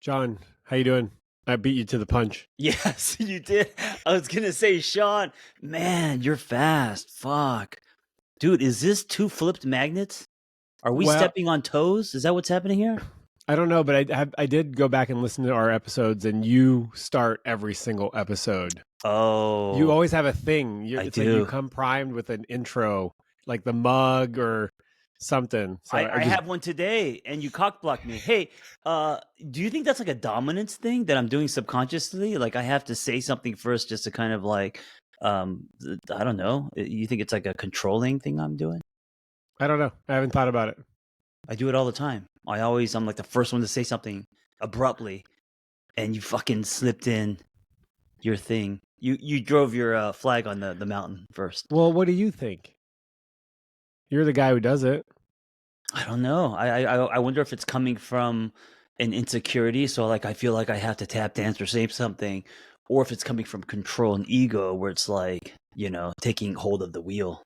John, how you doing? I beat you to the punch. Yes, you did. I was gonna say, Sean, man, you're fast. Fuck. Dude, is this two flipped magnets? Are we Well, stepping on toes? Is that what's happening here? I don't know, but I did go back and listen to our episodes, and you start every single episode. You Oh, always have a thing. I It's like you do. come primed with an intro, like the mug or something. So I, I I just, have one today and you cock blocked me. Hey, do you think that's like a dominance thing that I'm doing subconsciously? Like I have to say something first just to kind of like I don't know. You think it's like a controlling thing I'm doing? I don't know. I haven't thought about it. I do it all the time. I'm like the first one to say something abruptly, and you fucking slipped in your thing. You drove your flag on the mountain first. Well, what do you think? You're the guy who does it. I don't know. I wonder if it's coming from an insecurity. So like I feel like I have to tap dance or say something, or if it's coming from control and ego, where it's like taking hold of the wheel.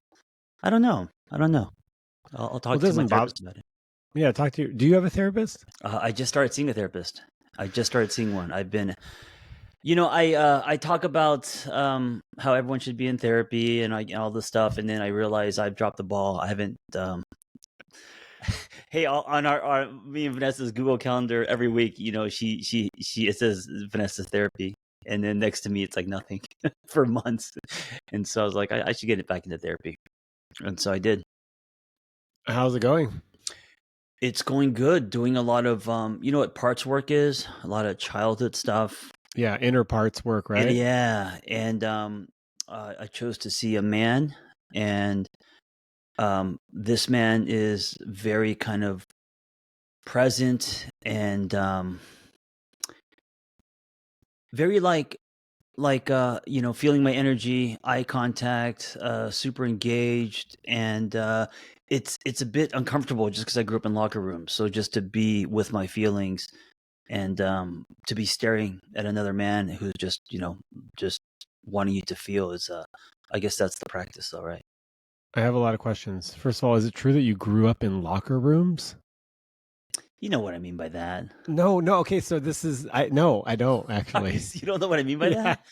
I don't know. I don't know. I'll Well, talk it to my doesn't bother. therapist about it. Yeah, talk to you. Do you have a therapist? I just started seeing a therapist. I just started seeing one. I've been I talk about how everyone should be in therapy and all this stuff, and then I realize I've dropped the ball. I haven't. Hey, on our me and Vanessa's Google Calendar every week, she it says Vanessa's therapy, and then next to me it's like nothing for months, and so I was like, I should get it back into therapy, and so I did. How's it going? It's going good. Doing a lot of you know what parts work is? A lot of childhood stuff. Yeah, inner parts work, right? Yeah, and I chose to see a man, and this man is very kind of present and very feeling my energy, eye contact, super engaged, and it's a bit uncomfortable just because I grew up in locker rooms. So just to be with my feelings and to be staring at another man who's just wanting you to feel is I guess that's the practice though, right? I have a lot of questions. First of all, is it true that you grew up in locker rooms? You know what I mean by that. No, no. Okay, so this is I don't actually. You don't know what I mean by Yeah. that?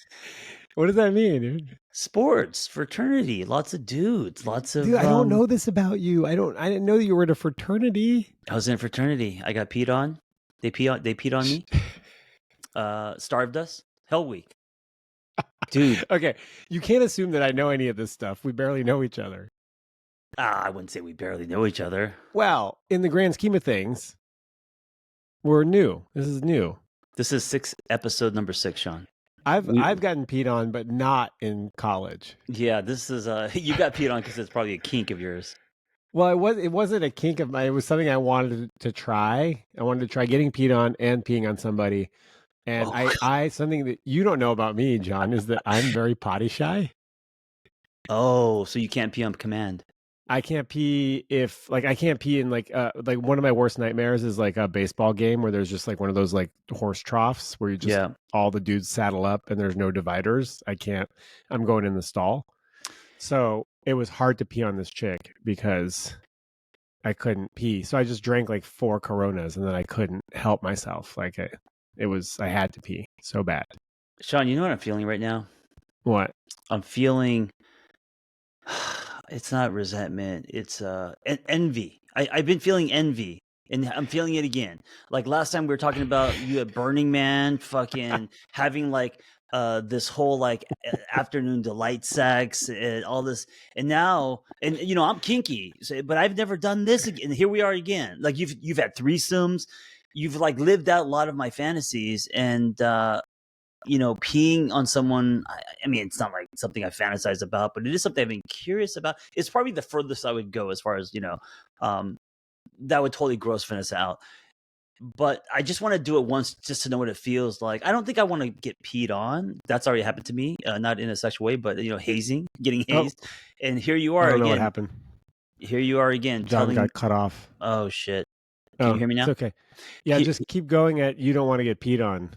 What does that mean, dude? Sports, fraternity, lots of dudes, lots Dude, of I don't know this about you. I didn't know that you were in a fraternity. I was in a fraternity. I got peed on. They peed on me. Starved us. Hell week. Dude, Okay, you can't assume that I know any of this stuff. We barely know each other. I wouldn't say we barely know each other. Well, in the grand scheme of things, we're new. This is new. This is episode number 6, Sean. I've gotten peed on, but not in college. Yeah, this is you got peed on because it's probably a kink of yours. Well, it wasn't a kink of mine. It was something I wanted to try. I wanted to try getting peed on and peeing on somebody. And Oh, I something that you don't know about me, John, is that I'm very potty shy. oh, so you can't pee on command. I can't pee if I can't pee in like one of my worst nightmares is like a baseball game where there's just like one of those like horse troughs where you just Yeah. all the dudes saddle up and there's no dividers. I'm going in the stall. So it was hard to pee on this chick because I couldn't pee. So I just drank like 4 Coronas and then I couldn't help myself. I had to pee so bad. Sean, you know what I'm feeling right now? What? I'm feeling it's not resentment, it's envy. I've been feeling envy. And I'm feeling it again. Like last time we were talking about you at Burning Man, fucking having like this whole like afternoon delight sex and all this, and now I'm kinky, but I've never done this again. And here we are again. Like you've had threesomes, you've like lived out a lot of my fantasies, and peeing on someone, I mean, it's not like something I fantasize about, but it is something I've been curious about. It's probably the furthest I would go as far as, that would totally gross Vanessa out. But I just want to do it once just to know what it feels like. I don't think I want to get peed on. That's already happened to me, not in a sexual way, but, getting Oh, hazed. And here you I are don't know what again. happened. Here you are again John got cut off. oh, shit. Can Oh, you hear me now? it's okay. Yeah, just keep going at you don't want to get peed on.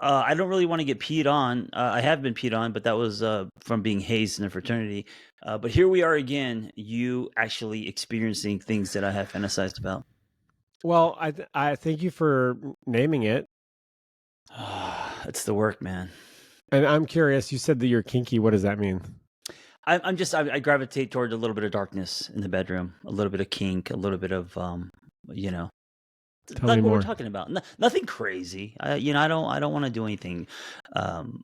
I don't really want to get peed on. I have been peed on, but that was from being hazed in a fraternity. But here we are again, you actually experiencing things that I have fantasized about. Well, I thank you for naming it. It's the work, man. And I'm curious. You said that you're kinky. What does that mean? I gravitate toward a little bit of darkness in the bedroom, a little bit of kink, a little bit of you know, Tell me like what we're more. talking about. Nothing crazy. I don't want to do anything. Um,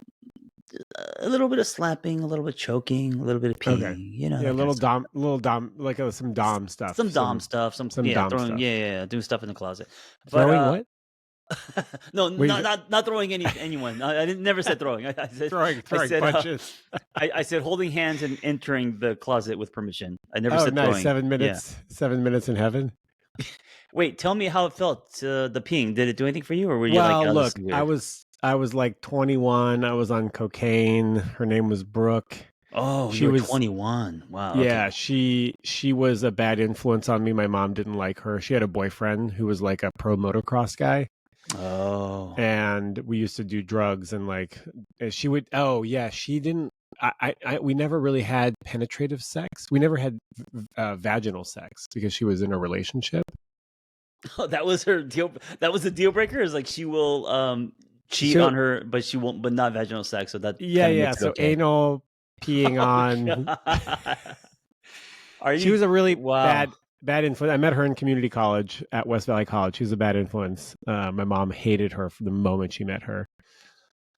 a little bit of slapping, a little bit of choking, a little bit of Okay. peeing. Yeah, That kind of stuff. little dom, like some dom stuff. Some dom stuff. Some dom Throwing stuff. doing stuff in the closet. But Throwing what? no, Wait, not throwing anyone. I didn't never said throwing. I said throwing I said punches. I said holding hands and entering the closet with permission. I never Oh, said nice. throwing. 7 minutes. Yeah. 7 minutes in heaven. Wait, tell me how it felt. The peeing. Did it do anything for you, or were you like, Well, oh, this look, is I weird? was like 21. I was on cocaine. Her name was Brooke. Oh, She you were was 21. Wow. Yeah, Okay. she was a bad influence on me. My mom didn't like her. She had a boyfriend who was like a pro motocross guy, Oh. and we used to do drugs and like she would. Oh yeah, she didn't. We never really had penetrative sex. We never had vaginal sex because she was in a relationship. Oh, that was her deal. That was the deal breaker. Is like she will cheat So on her, but she won't. But not vaginal sex. So that yeah, kind of yeah. makes it So okay. anal, peeing Oh on. God. Are She you? was a really Wow. bad influence. I met her in community college at West Valley College. She was a bad influence. My mom hated her from the moment she met her.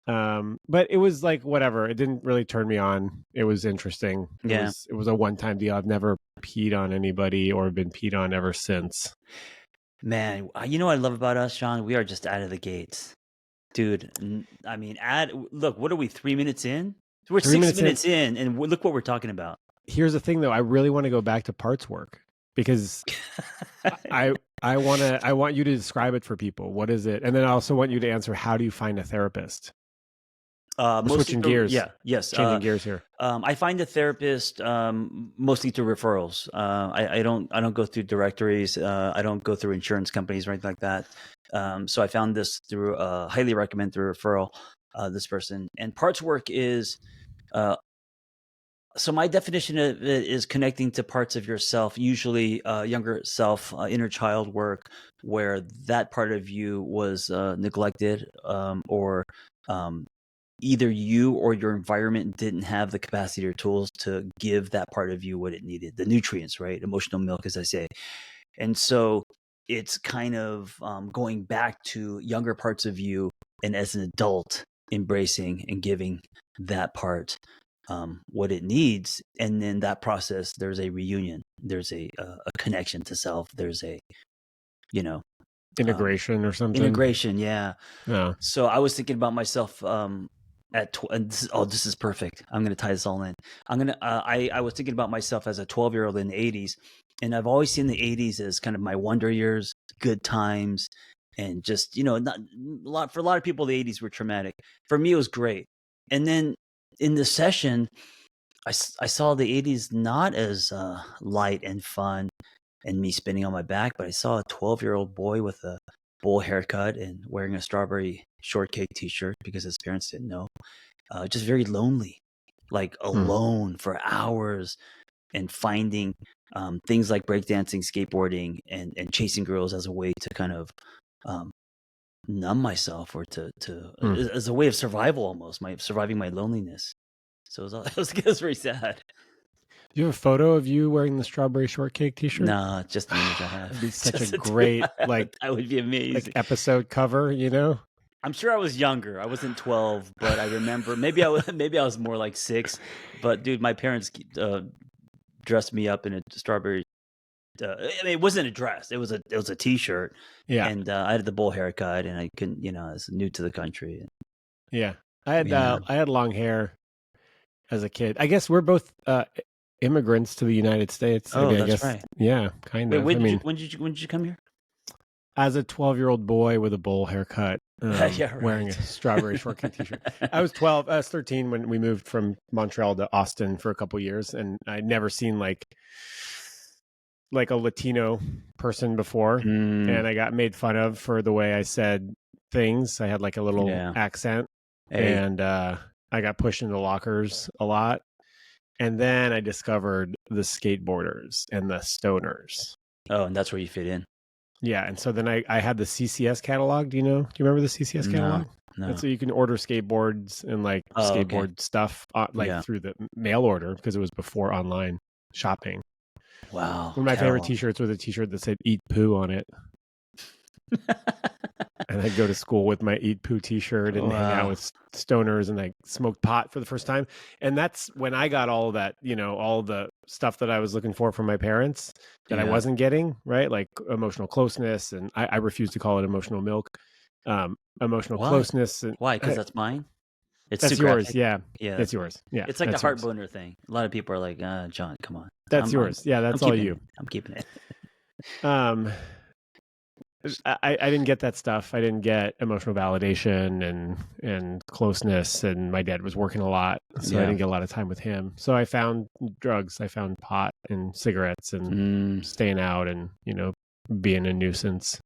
But it was like whatever. It didn't really turn me on. It was interesting. Yeah. It was a one time deal. I've never peed on anybody or been peed on ever since. Man, you know what I love about us, Sean? We are just out of the gates. Dude, I mean, look, what are we, 3 minutes in? We're 3 minutes six in. minutes in, and look what we're talking about. Here's the thing though, I really want to go back to parts work because I want you to describe it for people. What is it? And then I also want you to answer, how do you find a therapist? We're Mostly switching through, gears. yeah, yes. Changing gears here. I find a therapist mostly through referrals. I don't go through directories. I don't go through insurance companies or anything like that. So I found this through highly recommend through referral. This person, and parts work is so my definition of it is connecting to parts of yourself, usually younger self, inner child work, where that part of you was neglected, or um, either you or your environment didn't have the capacity or tools to give that part of you what it needed, the nutrients, right? Emotional milk, as I say. And so it's kind of going back to younger parts of you, and as an adult, embracing and giving that part what it needs. And then that process, there's a reunion, there's a connection to self, there's a, you know, Integration or something. integration. Yeah. Yeah. So I was thinking about myself and this is perfect. I'm going to tie this all in. I was thinking about myself as a 12-year-old in the 80s, and I've always seen the 80s as kind of my wonder years, good times, and just, for a lot of people, the 80s were traumatic. For me, it was great. And then in the session, I saw the 80s not as light and fun and me spinning on my back, but I saw a 12-year-old boy with a bowl haircut and wearing a strawberry shortcake t-shirt because his parents didn't know. Just very lonely, like alone for hours, and finding things like breakdancing, skateboarding, and chasing girls as a way to kind of numb myself, or as a way of survival, almost surviving my loneliness. So it was very sad. Do you have a photo of you wearing the strawberry shortcake t-shirt? Nah, just an image I have. It'd be such a Just great that would be amazing. episode cover, you know? I'm sure I was younger. I wasn't 12, but I remember maybe I was more like 6. But dude, my parents dressed me up in a strawberry. I mean, it wasn't a dress. It was a t-shirt. Yeah. And I had the bowl haircut, and I couldn't, I was new to the country. Yeah. Yeah. I had long hair as a kid. I guess we're both immigrants to the United States. Oh, I that's guess, right. yeah, kind Wait, of. when did you come here? As a 12-year-old boy with a bowl haircut, Yeah, right. wearing a strawberry shortcake t-shirt. I was 13 when we moved from Montreal to Austin for a couple years, and I'd never seen like a Latino person before, and I got made fun of for the way I said things. I had like a little accent, and I got pushed into lockers a lot. And then I discovered the skateboarders and the stoners. Oh, and that's where you fit in. Yeah, and so then I had the CCS catalog. Do you remember the CCS catalog? no. That's so you can order skateboards and like Oh, okay. skateboard stuff like Yeah. through the mail order because it was before online shopping. Wow. One of my favorite Terrible. T-shirts was a T-shirt that said "Eat Poo" on it, and I'd go to school with my "Eat Poo" T-shirt and hang out Wow. with stoners and like smoke pot for the first time. And that's when I got all that, all the stuff that I was looking for from my parents that I Yeah. wasn't getting, right? Like emotional closeness, and I refuse to call it emotional milk. Emotional What? closeness, and Why? Because that's mine? It's too that's yours. graphic? Yeah, Yeah, it's that's fine. yours. Yeah, It's like the that's heart yours. boner thing. A lot of people are like, John, come on. That's yours. Yeah, I'm that's all keeping you. it. I'm keeping it. Um, I didn't get that stuff. I didn't get emotional validation and closeness. And my dad was working a lot, so I Yeah. didn't get a lot of time with him. So I found drugs. I found pot and cigarettes and staying out and being a nuisance.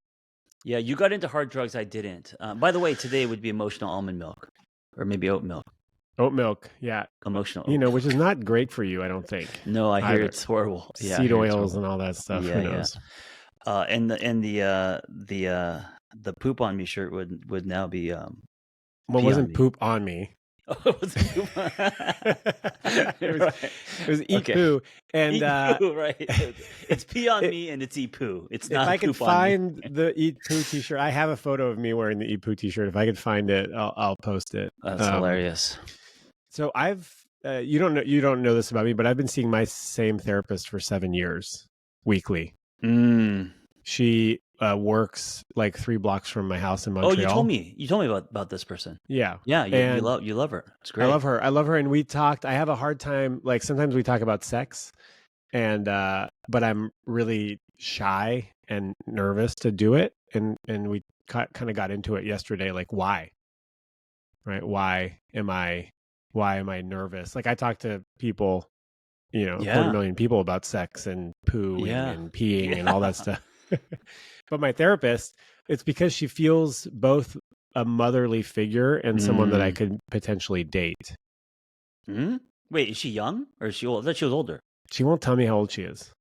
Yeah, you got into hard drugs. I didn't. By the way, today would be emotional almond milk, or maybe oat milk. Oat milk, yeah, Emotional oat which is milk. not great for you. I don't think. No, I hear Either it's horrible. Yeah, I seed hear it's oils horrible. and all that stuff. Yeah, Who yeah. knows? And the poop on me shirt would now be Well, it pee on wasn't me. poop on me. Oh, it was poop. It was eat Okay. poo, and Eat poo, right? It's pee on me and it's eat poo. It's if not I could poop on me. find the eat poo T-shirt, I have a photo of me wearing the eat poo T-shirt. If I could find it, I'll post it. That's hilarious. So I've you don't know this about me, but I've been seeing my same therapist for 7 years weekly. She works like 3 blocks from my house in Montreal. Oh, you told me about this person. Yeah. Yeah, you love her. It's great. I love her. And we talked. I have a hard time. Like sometimes we talk about sex, and but I'm really shy and nervous to do it. And we kind of got into it yesterday. Like why? Right? Why am I nervous? Like I talk to people, 40 million people about sex and pooing and peeing and all that stuff. But my therapist, it's because she feels both a motherly figure and someone that I could potentially date. Wait, is she young or is she old? I thought she was older. She won't tell me how old she is.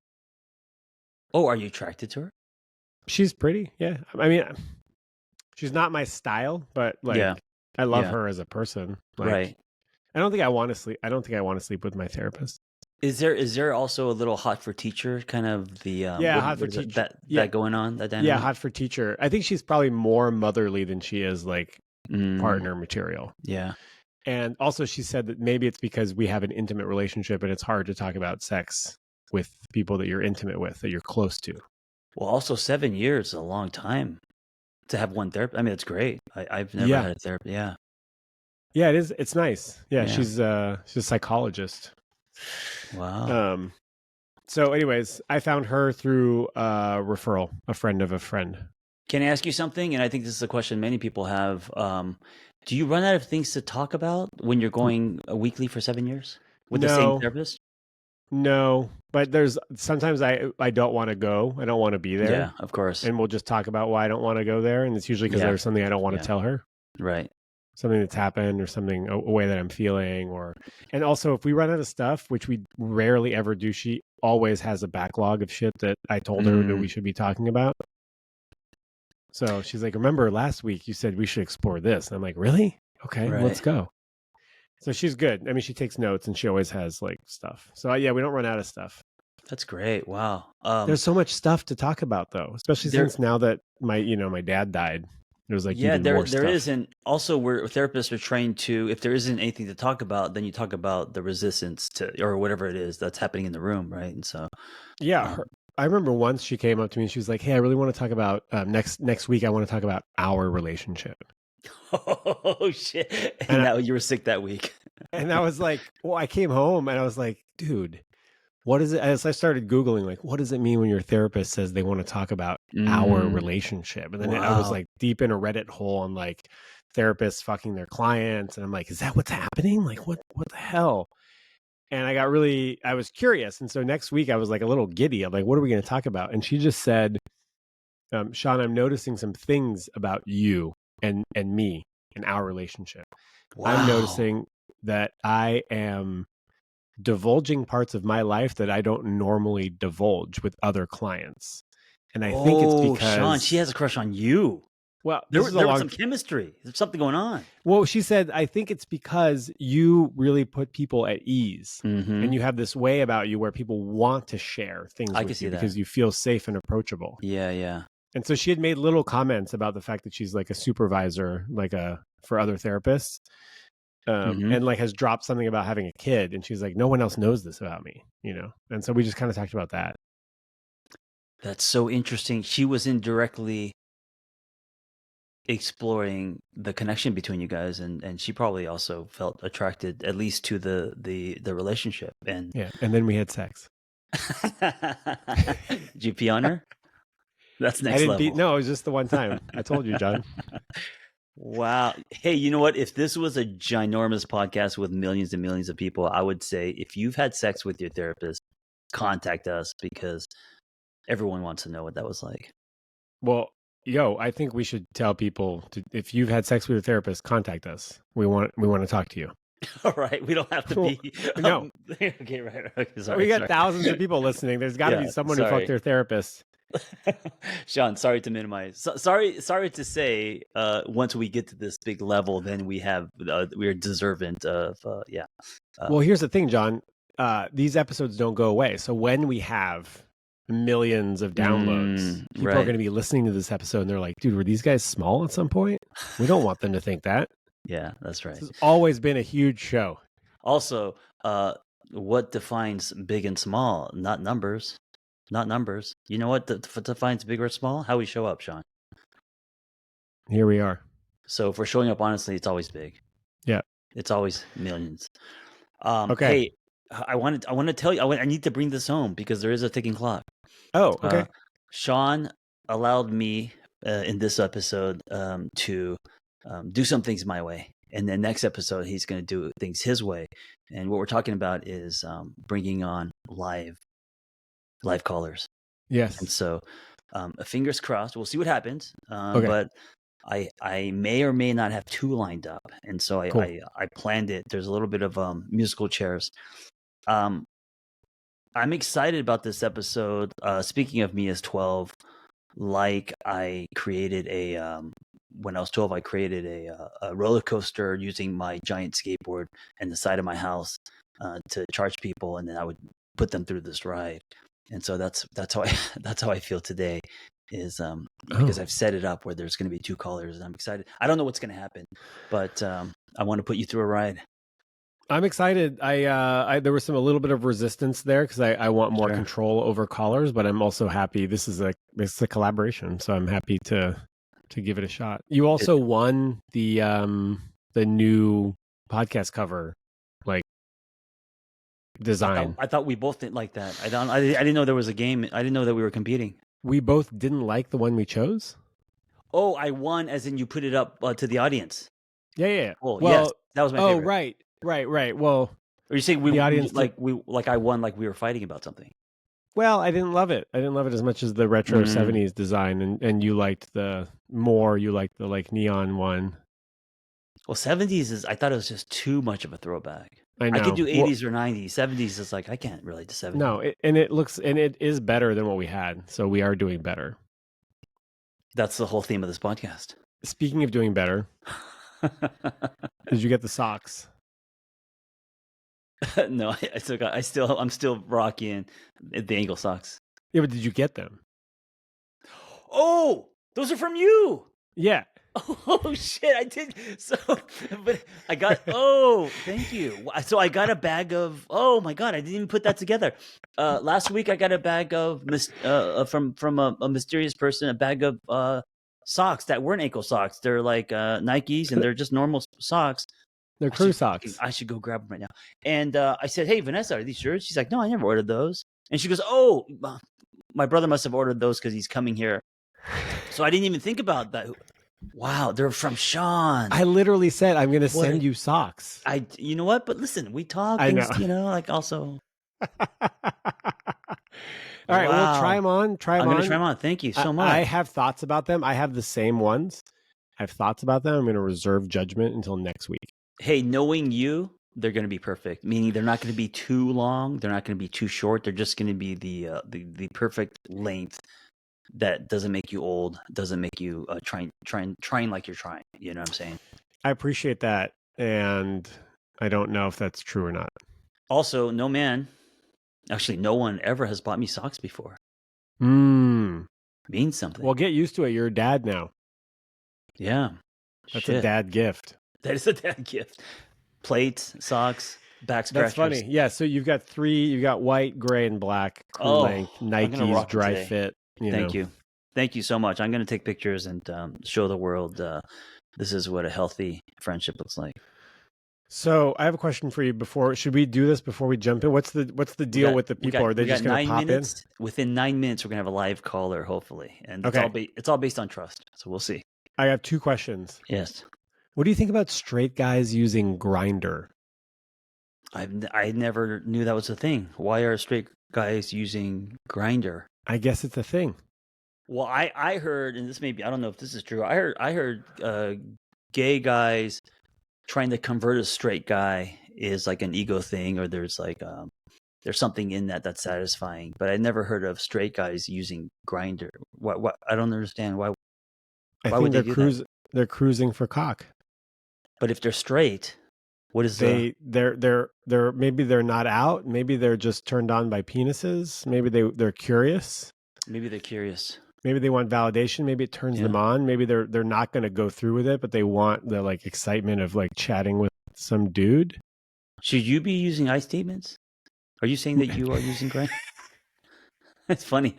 Oh, are you attracted to her? She's pretty, yeah. I mean, she's not my style, but like, I love her as a person. Like, right. I don't think I want to sleep with my therapist. Is there also a little hot for teacher kind of the hot for teacher that going on that dynamic? Yeah, hot for teacher. I think she's probably more motherly than she is like partner material. Yeah. And also she said that maybe it's because we have an intimate relationship and it's hard to talk about sex with people that you're intimate with, that you're close to. Well, also 7 years is a long time to have one therapist. I mean, it's great. I've never had a therapist. Yeah. Yeah, it is. It's nice. Yeah. She's a psychologist. Wow. So anyways, I found her through a referral, a friend of a friend. Can I ask you something? And I think this is a question many people have. Do you run out of things to talk about when you're going weekly for 7 years with the same therapist? No, but there's sometimes I don't want to go. I don't want to be there. Yeah, of course. And we'll just talk about why I don't want to go there. And it's usually because there's something I don't want to tell her. Right. Something that's happened or something, a way that I'm feeling, and also if we run out of stuff, which we rarely ever do, she always has a backlog of shit that I told her that we should be talking about. So she's like, remember last week you said we should explore this. And I'm like, really? Okay, let's go. So she's good. I mean, she takes notes and she always has like stuff. So yeah, we don't run out of stuff. That's great. Wow. There's so much stuff to talk about though, especially since now that my dad died. There's like even more stuff. There is, and also where therapists are trained to, if there isn't anything to talk about, then you talk about the resistance to, or whatever it is that's happening in the room, right? And so, I remember once she came up to me and she was like, "Hey, I really want to talk about next week. I want to talk about our relationship." Oh shit! And you were sick that week, and I was like, "Well," I came home and I was like, "Dude, what is it?" As I started Googling, like, what does it mean when your therapist says they want to talk about our relationship? And then I was like deep in a Reddit hole on like therapists fucking their clients. And I'm like, is that what's happening? Like, what the hell? And I was curious. And so next week I was like a little giddy. I'm like, what are we going to talk about? And she just said, Shaun, I'm noticing some things about you and me and our relationship. Wow. I'm noticing that I am divulging parts of my life that I don't normally divulge with other clients. And I think it's because Shaun, she has a crush on you. Well, There, this is a there was long. some chemistry. There's something going on. Well, she said, I think it's because you really put people at ease, Mm-hmm. and you have this way about you where people want to share things I can with see you that. because you feel safe and approachable. Yeah. And so she had made little comments about the fact that she's like a supervisor, for other therapists, and like has dropped something about having a kid, and she's like, no one else knows this about me, And so we just kind of talked about that. That's so interesting. She was indirectly exploring the connection between you guys, and she probably also felt attracted at least to the relationship. And Yeah, and then we had sex. did you pee on her? That's I next didn't level. beat. No, it was just the one time. I told you, John. Wow. Hey, you know what? If this was a ginormous podcast with millions and millions of people, I would say if you've had sex with your therapist, contact us because everyone wants to know what that was like. Well, I think we should tell people if you've had sex with a therapist, contact us. We want to talk to you. All right, we don't have to be. No. Okay, right. Okay, sorry. We got thousands of people listening. There's got to be someone who fucked their therapist. Shaun, sorry to minimize. Sorry to say. Once we get to this big level, then we are deserving of. Well, here's the thing, John. These episodes don't go away. So when we have millions of downloads, people are going to be listening to this episode and they're like, dude, were these guys small at some point? We don't want them to think that. Yeah, that's right. This has always been a huge show. Also, what defines big and small? Not numbers. Not numbers. You know what defines big or small? How we show up, Shaun. Here we are. So if we're showing up honestly, it's always big. Yeah. It's always millions. Okay. Hey, I want to tell you, I need to bring this home because there is a ticking clock. Oh, okay. Shaun allowed me in this episode to do some things my way. And then next episode, he's going to do things his way. And what we're talking about is bringing on live callers. Yes. And so fingers crossed. We'll see what happens. Okay. But I may or may not have two lined up. And so I planned it. There's a little bit of musical chairs. I'm excited about this episode. Speaking of me as 12, like I created when I was 12, I created a roller coaster using my giant skateboard and the side of my house to charge people, and then I would put them through this ride. And so that's how I feel today, is because I've set it up where there's going to be two callers, and I'm excited. I don't know what's going to happen, but I want to put you through a ride. I'm excited. There was a little bit of resistance there because I want more control over callers, but I'm also happy. This is a collaboration, so I'm happy to give it a shot. You also won the new podcast cover design. I thought we both didn't like that. I didn't know there was a game. I didn't know that we were competing. We both didn't like the one we chose. Oh, I won, as in you put it up to the audience. Yeah. Well, yes, that was my favorite. Right. Well, are you saying the audience I won like we were fighting about something? Well, I didn't love it. I didn't love it as much as the retro 70s design, and you liked the neon one. Well, 70s I thought it was just too much of a throwback. I know. I could do 80s or 90s. 70s is like I can't relate to 70s. No, it is better than what we had. So we are doing better. That's the whole theme of this podcast. Speaking of doing better, did you get the socks? No, I'm still rocking the ankle socks. Yeah, but did you get them? Oh, those are from you. Yeah. Oh shit, I did. So, but I got. Oh, thank you. So I got a bag of. Oh my god, I didn't even put that together. Last week I got a bag of from a mysterious person. A bag of socks that weren't ankle socks. They're like Nikes, and they're just normal socks. They're crew socks. I should go grab them right now. And I said, "Hey, Vanessa, are these yours?" She's like, "No, I never ordered those." And she goes, "Oh, my brother must have ordered those because he's coming here." So I didn't even think about that. Wow, they're from Shaun. I literally said I'm going to send you socks. You know what? But listen, we talk. I know. Like also. All right, well, try them on. I'm going to try them on. Thank you so much. I have thoughts about them. I have the same ones. I have thoughts about them. I'm going to reserve judgment until next week. Hey, knowing you, they're going to be perfect. Meaning they're not going to be too long. They're not going to be too short. They're just going to be the perfect length. that doesn't make you old, doesn't make you trying like you're trying. You know what I'm saying? I appreciate that, and I don't know if that's true or not. Also, no one ever has bought me socks before. Means something. Well, get used to it. You're a dad now. Yeah. That's a dad gift. That is a dad gift. Plates, socks, back scratchers. That's funny. Yeah, so you've got three. You've got white, gray, and black crew length Nikes dry fit. Thank you. Thank you so much. I'm going to take pictures and show the world this is what a healthy friendship looks like. So I have a question for you. Should we do this before we jump in? What's the deal with the people? Are they just going to pop in? Within 9 minutes, we're going to have a live caller, hopefully, and it's all based on trust. So we'll see. I have two questions. Yes. What do you think about straight guys using Grindr? I never knew that was a thing. Why are straight guys using Grindr? I guess it's a thing. Well, I heard, and I don't know if this is true. I heard gay guys trying to convert a straight guy is like an ego thing, or there's like there's something in that's satisfying. But I never heard of straight guys using Grindr. What? I don't understand why. I think they're cruising for cock. But if they're straight, what is they're maybe they're not out. Maybe they're just turned on by penises. Maybe they're curious. Maybe they're curious. Maybe they want validation. Maybe it turns them on. Maybe they're not going to go through with it, but they want the like excitement of like chatting with some dude. Should you be using I statements? Are you saying that you are using Grindr? It's funny.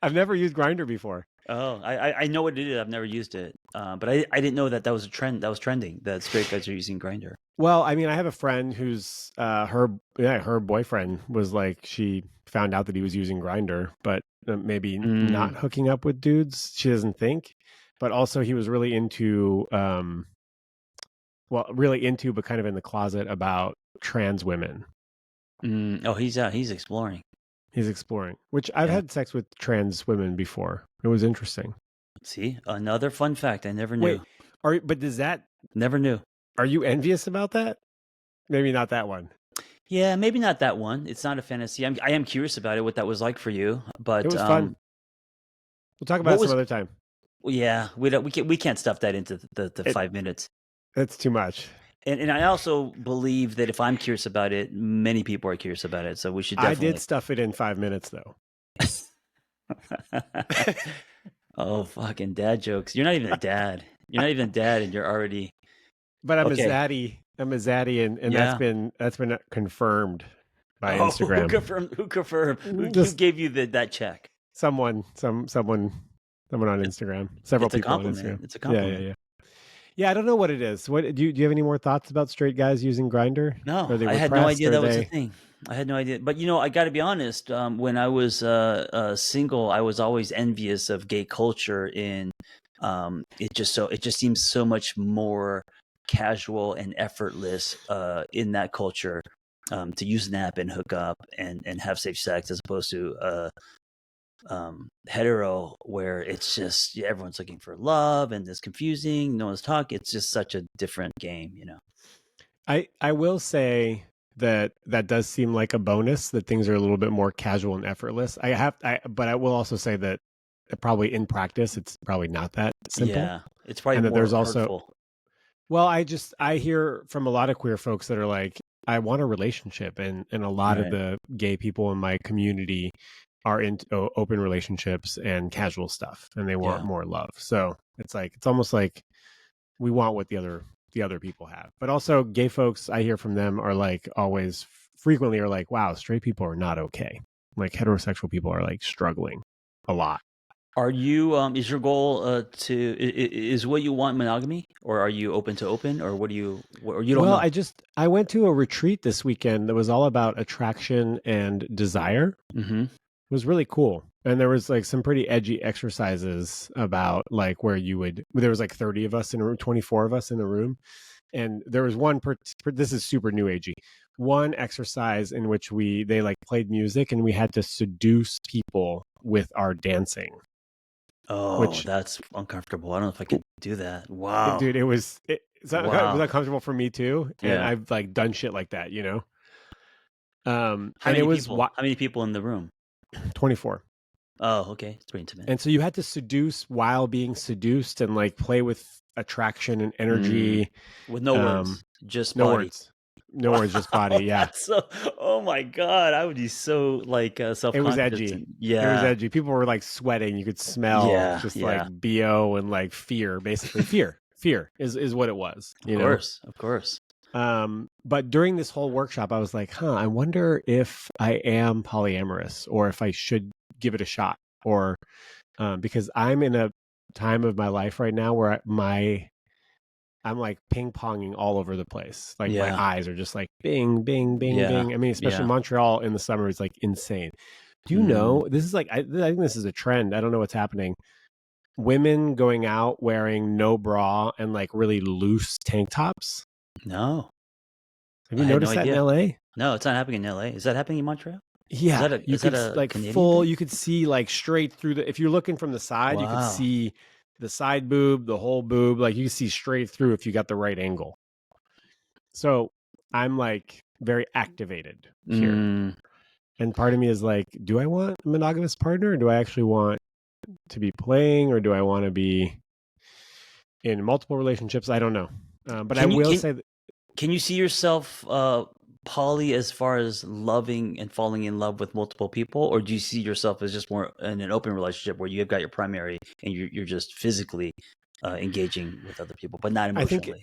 I've never used Grindr before. Oh, I know what it is. I've never used it, but I didn't know that was a trend. That was trending. That straight guys are using Grindr. Well, I mean, I have a friend who's her boyfriend was like, she found out that he was using Grindr, but maybe not hooking up with dudes. She doesn't think, but also he was really into, but kind of in the closet about trans women. Oh, he's exploring. He's exploring, which I've had sex with trans women before. It was interesting. See, another fun fact I never knew. Wait, but does that... Never knew. Are you envious about that? Maybe not that one. Yeah, maybe not that one. It's not a fantasy. I am curious about it, what that was like for you. But it was fun. We'll talk about it some other time. Well, yeah, we can't stuff that into the 5 minutes. That's too much. And I also believe that if I'm curious about it, many people are curious about it. So we should definitely... I did stuff it in 5 minutes, though. Oh, fucking dad jokes. You're not even a dad. You're not even a dad, and you're already... But I'm a zaddy. I'm a zaddy, and that's been confirmed by Instagram. Who confirmed? Who gave you that check? Someone on Instagram. Several people on Instagram. It's a compliment. Yeah. Yeah, I don't know what it is. What do you have any more thoughts about straight guys using Grindr? No, I had no idea that was a thing. I had no idea. But I got to be honest. When I was single, I was always envious of gay culture. It just seems so much more casual and effortless in that culture to use an app and hook up and have safe sex, as opposed to hetero, where it's just everyone's looking for love and it's confusing, no one's talking. It's just such a different game. I will say that does seem like a bonus, that things are a little bit more casual and effortless. But I will also say that probably in practice it's probably not that simple. Yeah, it's probably more there's hurtful. Also, well, I hear from a lot of queer folks that are like, I want a relationship, and a lot of the gay people in my community are into open relationships and casual stuff, and they want more love. So it's almost like we want what the other people have. But also gay folks, I hear from them, are like frequently are like, wow, straight people are not okay. Like heterosexual people are like struggling a lot. Are you is your goal is what you want monogamy, or are you open to open, or what do you don't know? I went to a retreat this weekend that was all about attraction and desire. Mm-hmm. It was really cool. And there was like some pretty edgy exercises about like where there was like 30 of us in a room, 24 of us in the room. And there was one, this is super new agey, one exercise in which they like played music and we had to seduce people with our dancing. Oh, that's uncomfortable. I don't know if I could do that. Wow. Dude, it was uncomfortable for me too. And I've like done shit like that, How many people in the room? 24. Oh, okay. It's pretty intimate. And so you had to seduce while being seduced and like play with attraction and energy. With no words, just No body. words. No words, just body. Yeah. That's so. Oh my god, I would be so like It was self-conscious. edgy. And, It was yeah, edgy. People were like sweating. You could smell yeah, just like yeah. BO and like fear, basically. Fear is what it was, Of course. But during this whole workshop, I was like, I wonder if I am polyamorous or if I should give it a shot, or because I'm in a time of my life right now where I'm like ping ponging all over the place. Like my Yeah, eyes are just like bing, bing, bing, yeah, bing. I mean, especially yeah. Montreal in the summer is like insane. Do you Mm. know, this is like, I think this is a trend. I don't know what's happening. Women going out wearing no bra and like really loose tank tops. No, Have I you had no noticed that in idea. LA? No, it's not happening in LA. Is that happening in Montreal? Yeah, you Is that could a like Canadian thing? you could see like straight through if you're looking from the side, you could Wow. see the side boob, the whole boob, like you can see straight through if you got the right angle. So I'm like very activated here. Mm. And part of me is like, do I want a monogamous partner, or do I actually want to be playing, or do I want to be in multiple relationships? I don't know. But I Can you will can say that can you see yourself poly as far as loving and falling in love with multiple people, or do you see yourself as just more in an open relationship where you've got your primary and you're just physically engaging with other people, but not I think emotionally?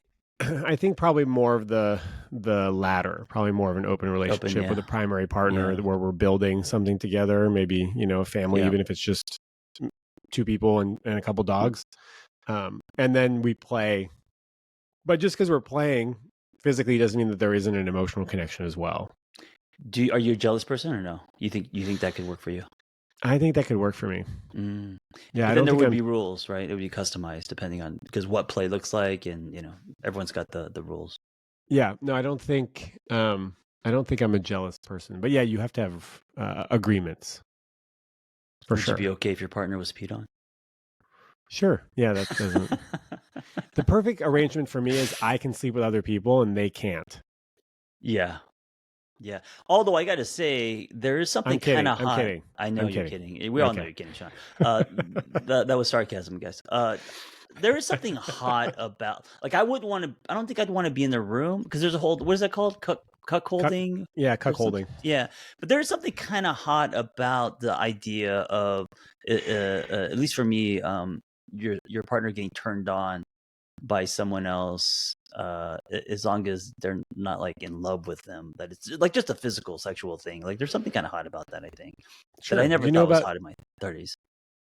I think probably more of the latter, probably more of an open Open, relationship with yeah, a primary partner yeah, where we're building something together, maybe, a family, yeah. even if it's just two people and a couple dogs. And then we play, but just because we're playing physically doesn't mean that there isn't an emotional connection as well. Are you a jealous person or no? You think that could work for you? I think that could work for me. Mm. Yeah, But I then don't there think would I'm be rules, right? It would be customized depending on because what play looks like, and everyone's got the rules. yeah, no, I don't think I'm a jealous person. But yeah, you have to have agreements for Would you be sure. okay if your partner was peed on? Sure. Yeah, that doesn't. The perfect arrangement for me is I can sleep with other people and they can't. Yeah. Yeah. Although I got to say, there is something I'm kind kidding. of I'm hot. kidding. I know I'm you're kidding. kidding. We all know Okay. you're kidding, Sean. That was sarcasm, guys. There is something hot about, like, I don't think I'd want to be in the room because there's a whole, what is that called? Cuck holding? Yeah, Or cuck something? holding. Yeah. But there's something kind of hot about the idea of, at least for me, your partner getting turned on by someone else, as long as they're not like in love with them, that it's like just a physical sexual thing. Like there's something kind of hot about that, I think, that I Sure. Do never you know thought was about hot in my 30s,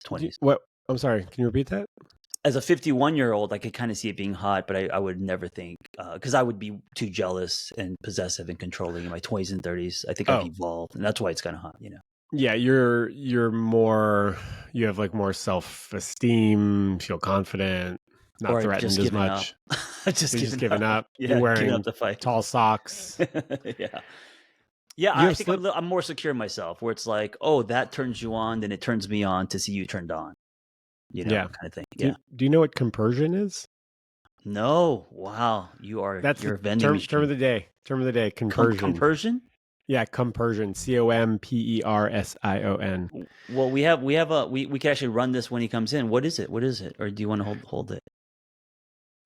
20s. what? I'm sorry. Can you repeat that? As a 51-year-old, I could kind of see it being hot, but I would never think, because I would be too jealous and possessive and controlling in my 20s and 30s. I think I've Oh, evolved, and that's why it's kind of hot, yeah. You're more. You have like more self-esteem. Feel confident. Not Or I've just threatened as given up. much. I've just You're just given giving up. up. You're Yeah, giving up wearing the fight. tall socks. Yeah. Yeah, You I have think slip. I'm more secure in myself, where it's like, oh, that turns you on, then it turns me on to see you turned on, Yeah. kind of thing. Do Yeah. Do you know what compersion is? No, wow, That's the you're a vending term of machine. the day. Term of the day. Compersion. Compersion? Yeah, compersion. COMPERSION. Well, we can actually run this when he comes in. What is it? What is it? Or do you want to hold it?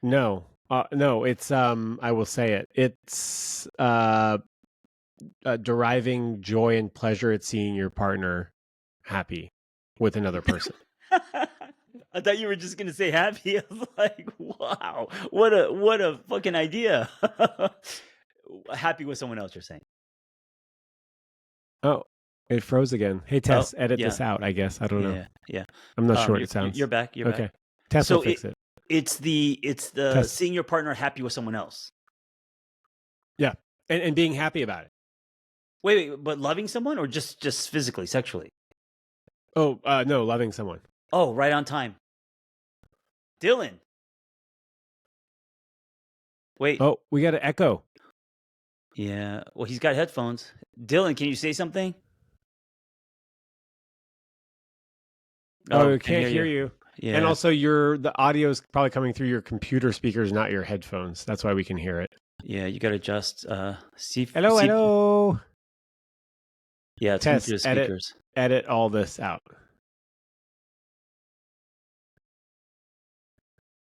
No. No, it's I will say it. It's deriving joy and pleasure at seeing your partner happy with another person. I thought you were just gonna say happy. I was like, wow, what a fucking idea. Happy with someone else, you're saying? Oh, it froze again. Hey Oh, Tess, edit yeah, this out, I guess. I don't know. yeah, yeah. I'm not sure what You're it sounds. you're back. You're back. Okay. Tess will So fix it. it's the Tess. seeing your partner happy with someone else. Yeah. And being happy about it. Wait, but loving someone or just physically, sexually? Oh, no, loving someone. Oh, right on time. Dylan. Wait. Oh, we got an echo. Yeah. Well, he's got headphones. Dylan, can you say something? Oh, Oh, we can't can't hear hear you. you. And Yeah. also the audio is probably coming through your computer speakers, not your headphones. That's why we can hear it. Yeah, you got to adjust. Hello, hello. Yeah, it's coming Tess, through the speakers. edit all this out.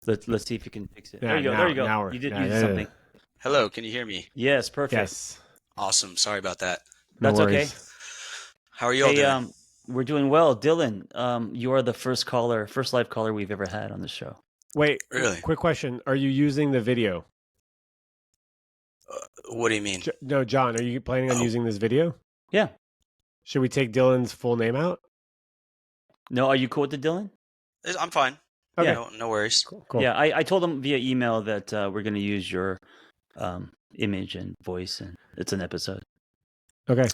Let's see if you can fix it. Yeah, There you go. There you go. now You did something. Hello, can you hear me? Yes, perfect. Yes. Awesome. Sorry about that. No That's worries. okay. How are you all Hey, doing? we're doing well. Dylan, you are the first live caller we've ever had on the show. Wait, Really? quick question. Are you using the video? What do you mean? No, John, are you planning on Oh. using this video? Yeah. Should we take Dylan's full name out? No, are you cool with it, Dylan? I'm fine. Okay. No worries. Cool. Yeah, I told him via email that we're going to use your image and voice, and it's an episode. Okay.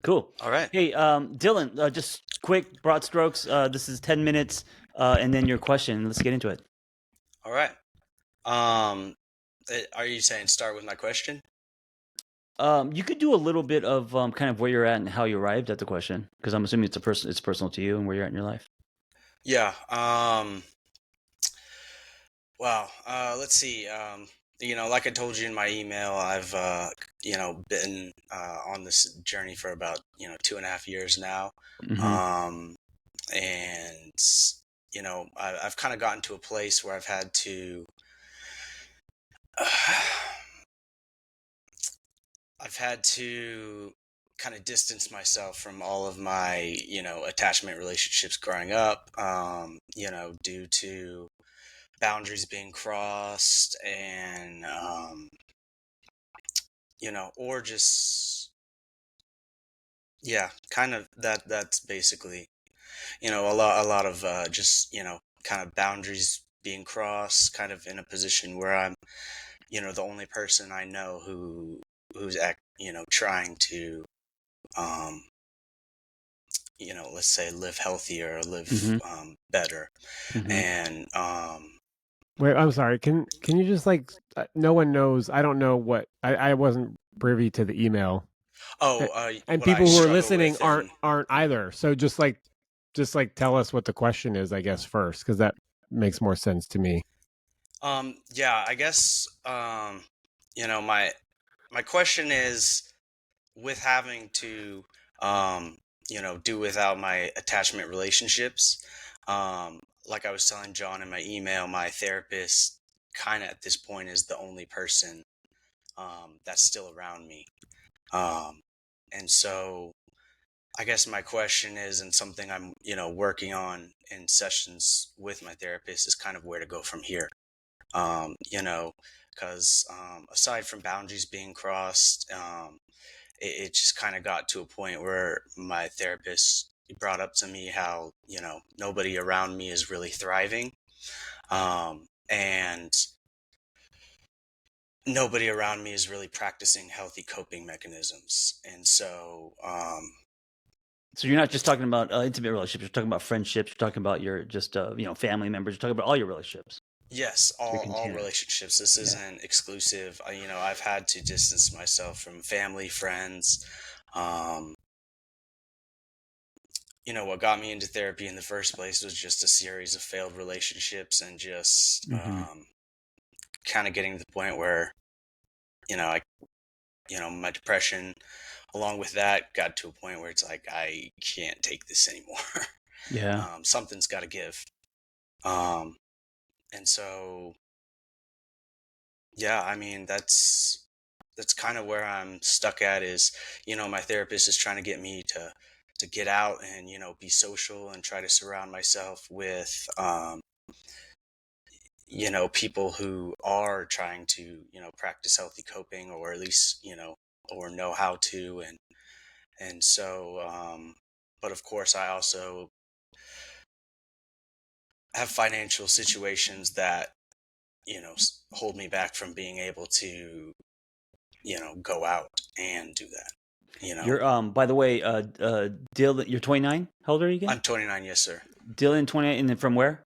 Cool. All right. Hey, Dylan, just quick, broad strokes. This is 10 minutes, and then your question. Let's get into it. All right. Are you saying start with my question? You could do a little bit of kind of where you're at and how you arrived at the question, because I'm assuming it's personal to you and where you're at in your life. Yeah. Wow. Let's see. Like I told you in my email, I've been on this journey for about 2.5 years now. Mm-hmm. And I've kind of gotten to a place where I've had to kind of distance myself from all of my attachment relationships growing up, due to boundaries being crossed, and or just kind of that's basically a lot of just kind of boundaries being crossed, kind of in a position where I'm the only person I know who's trying to let's say live healthier or live Mm-hmm. better. Mm-hmm. And Wait, I'm sorry. Can you just no one knows. I don't know what I wasn't privy to the email. And what I people who are struggle listening with aren't either. So just tell us what the question is, I guess, first, because that makes more sense to me. I guess my question is, with having to do without my attachment relationships, like I was telling John in my email, my therapist kind of at this point is the only person that's still around me. And so I guess my question is, and something I'm working on in sessions with my therapist, is kind of where to go from here. Because aside from boundaries being crossed, it just kind of got to a point where my therapist brought up to me how nobody around me is really thriving, and nobody around me is really practicing healthy coping mechanisms. And so So you're not just talking about intimate relationships. You're talking about friendships. You're talking about your just family members. You're talking about all your relationships. yes, all continuing. relationships. This isn't exclusive. I've had to distance myself from family, friends. What got me into therapy in the first place was just a series of failed relationships, and just kind of getting to the point where my depression, along with that, got to a point where it's like, I can't take this anymore. Yeah. Something's got to give. And so, that's kind of where I'm stuck at. Is my therapist is trying to get me to get out and be social and try to surround myself with people who are trying to practice healthy coping, or at least or know how to. And so but of course I also have financial situations that hold me back from being able to go out and do that. You're by the way, Dylan, you're 29. How old are you again? I'm 29. Yes, sir. Dylan, 28, and then from where?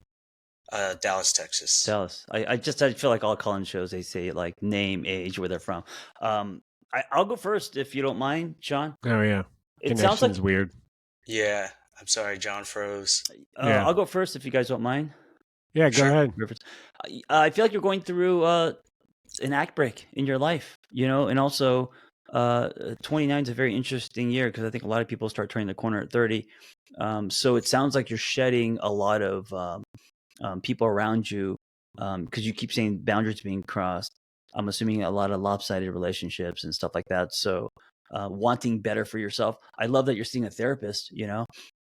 Dallas, Texas. Dallas. I feel like all call-in shows they say like name, age, where they're from. I'll go first if you don't mind, Sean. Oh yeah, It sounds like connection's weird. Yeah, I'm sorry, John froze. Yeah. I'll go first if you guys don't mind. Yeah, Sure. go ahead. I feel like you're going through an act break in your life, and also 29 is a very interesting year because I think a lot of people start turning the corner at 30. So it sounds like you're shedding a lot of people around you, because you keep saying boundaries being crossed. I'm assuming a lot of lopsided relationships and stuff like that. So wanting better for yourself. I love that you're seeing a therapist, Yeah.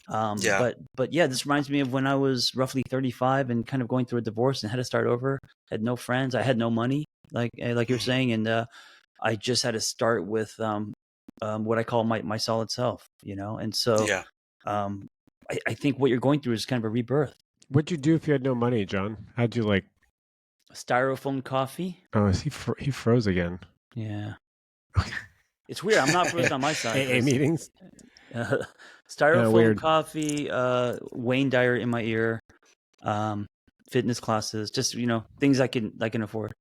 but yeah, this reminds me of when I was roughly 35 and kind of going through a divorce and had to start over. Had no friends. I had no money, like you're saying. And I just had to start with what I call my solid self, and so Yeah. I think what you're going through is kind of a rebirth. What'd you do if you had no money, John? How'd you like? Styrofoam coffee. Oh, he froze again. Yeah. It's weird. I'm not frozen on my side. AA meetings. Styrofoam Weird. coffee, Wayne Dyer in my ear, fitness classes, just things I can afford.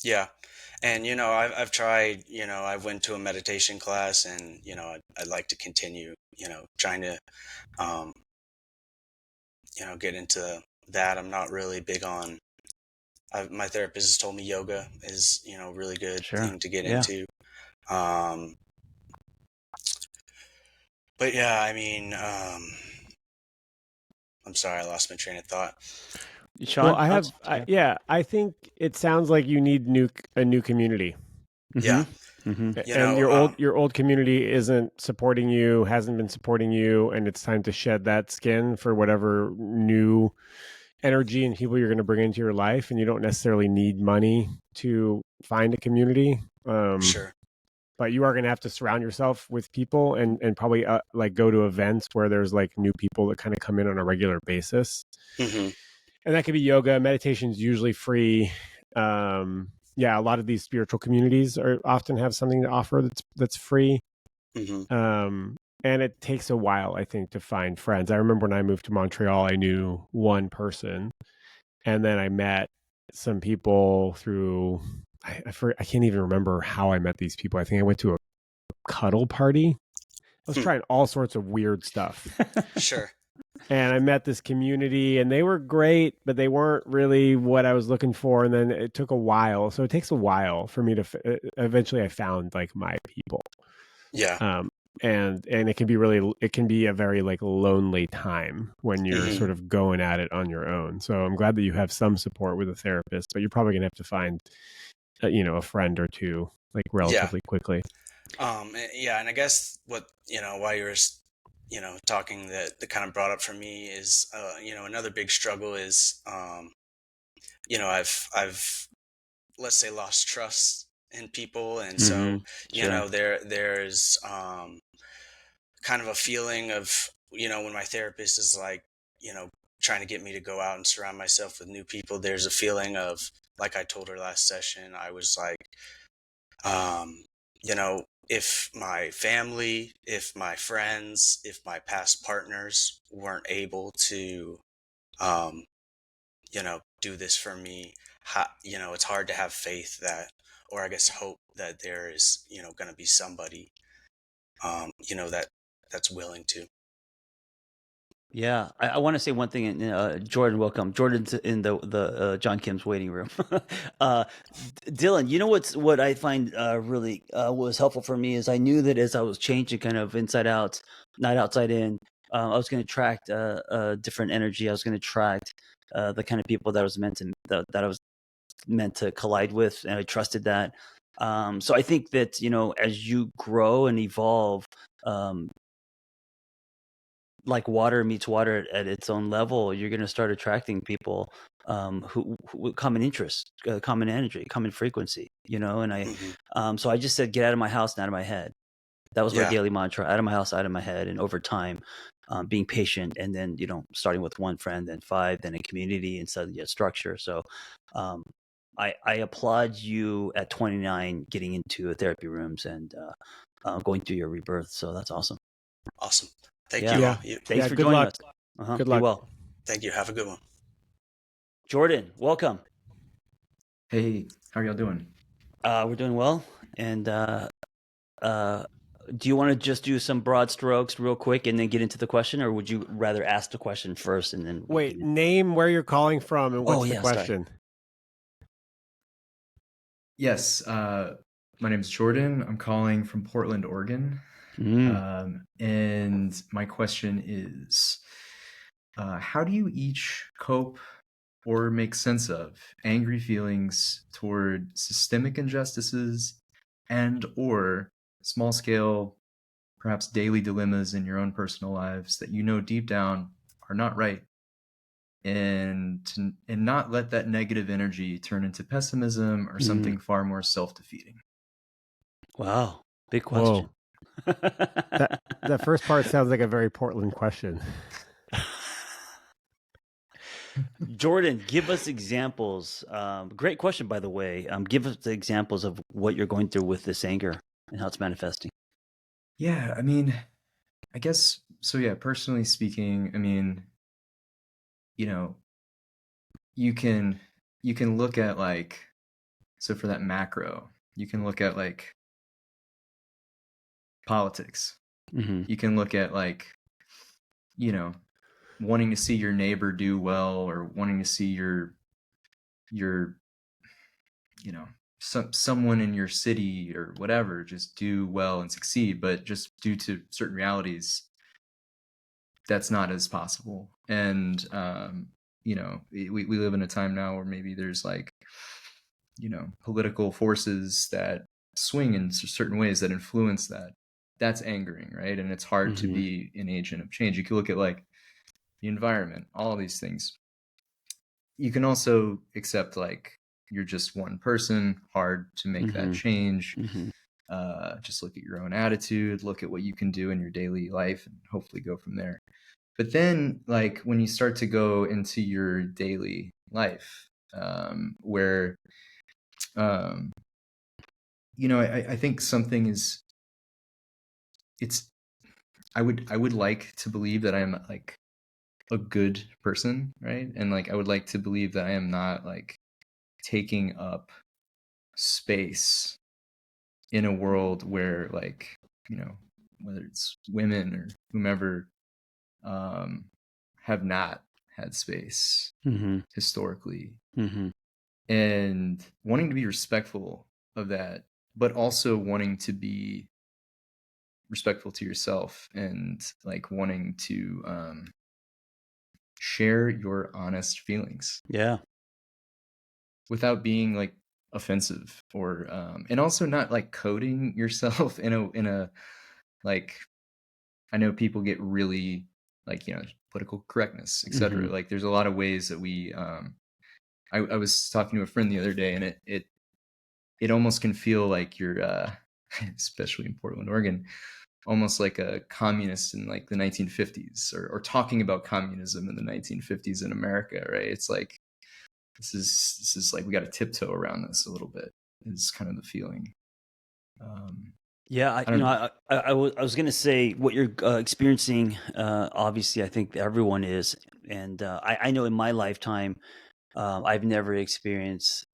Yeah. And I've tried, I went to a meditation class, and I'd like to continue, trying to um get into that. I'm not really big on my therapist has told me yoga is, really good Sure. thing to get Yeah. into. Um but yeah, I mean, I'm sorry, I lost my train of thought. Shaun, Well, I think it sounds like you need a new community. Yeah. Mm-hmm. And your old community isn't supporting you, hasn't been supporting you, and it's time to shed that skin for whatever new energy and people you're going to bring into your life. And you don't necessarily need money to find a community. Sure. But you are going to have to surround yourself with people and probably like go to events where there's like new people that kind of come in on a regular basis. Mm-hmm. And that could be yoga. Meditation is usually free. Yeah, a lot of these spiritual communities often have something to offer that's free. Mm-hmm. And it takes a while, I think, to find friends. I remember when I moved to Montreal, I knew one person, and then I met some people through. I can't even remember how I met these people. I think I went to a cuddle party. I was trying all sorts of weird stuff. Sure. And I met this community, and they were great, but they weren't really what I was looking for. And then it took a while. So it takes a while for me to eventually I found like my people. Yeah. And it can be a very like lonely time when you're Mm-hmm. sort of going at it on your own. So I'm glad that you have some support with a therapist, but you're probably going to have to find, a friend or two like relatively quickly. Yeah, and I guess what while you were talking, that kind of brought up for me is another big struggle is I've let's say lost trust in people, and so Sure. there's kind of a feeling of when my therapist is like trying to get me to go out and surround myself with new people, there's a feeling of, like I told her last session, I was like, um if my family, if my friends, if my past partners weren't able to um do this for me, it's hard to have faith that, or I guess hope that there is going to be somebody that's willing to. Yeah, I want to say one thing. And Jordan, welcome. Jordan's in the John Kim's waiting room. Dylan, what I find really was helpful for me is I knew that as I was changing kind of inside out, not outside in, I was going to attract different energy. I was going to attract the kind of people that I was meant to collide with, and I trusted that. So I think that as you grow and evolve, um, like water meets water at its own level, you're going to start attracting people who with common interests, common energy, common frequency, and Hmm. so I just said, get out of my house and out of my head. That was my Yeah. daily mantra: out of my house, out of my head. And over time, being patient, and then starting with one friend, then five, then a community, and suddenly a structure. So um, I applaud you at 29 getting into therapy rooms and going through your rebirth. So that's awesome. Awesome. Thank Yeah. you Yeah. all. Thanks for Good joining luck. us. Good Be luck. well. Thank you. Have a good one. Jordan, welcome. Hey, how are y'all doing? We're doing well. And do you want to just do some broad strokes real quick and then get into the question, or would you rather ask the question first and then Wait, name where you're calling from and what's the sorry. question? Yes, my name's Jordan. I'm calling from Portland, Oregon. And my question is, how do you each cope or make sense of angry feelings toward systemic injustices and or small scale, perhaps daily dilemmas in your own personal lives that you know deep down are not right, and not let that negative energy turn into pessimism or something far more self-defeating? Wow, big question. Whoa. That first part sounds like a very Portland question. Jordan, give us examples. Great question, by the way. Give us the examples of what you're going through with this anger and how it's manifesting. Yeah, I mean, I guess so. Yeah, personally speaking, I mean, you know, you can look at like, so for that macro, you can look at like politics. Mm-hmm. You can look at like, you know, wanting to see your neighbor do well, or wanting to see your you know, someone in your city or whatever just do well and succeed, but just due to certain realities, that's not as possible. And you know, we live in a time now where maybe there's like, you know, political forces that swing in certain ways that influence that. That's angering, right? And it's hard to be an agent of change. You can look at like the environment, all of these things. You can also accept like you're just one person, hard to make that change. Just look at your own attitude, look at what you can do in your daily life, and hopefully go from there. But then like when you start to go into your daily life, where you know, I think something is, it's, I would like to believe that I am like a good person, right? And like I would like to believe that I am not like taking up space in a world where like, you know, whether it's women or whomever, have not had space historically, and wanting to be respectful of that, but also wanting to be respectful to yourself, and like wanting to share your honest feelings, without being like offensive, or and also not like coding yourself in a like, I know people get really like, you know, political correctness, etc. Like there's a lot of ways that we I was talking to a friend the other day, and it almost can feel like you're especially in Portland, Oregon, almost like a communist in like the 1950s, or talking about communism in the 1950s in America, right? It's like this is like we got to tiptoe around this a little bit, is kind of the feeling. I was going to say what you're experiencing. Obviously, I think everyone is, and I know in my lifetime, I've never experienced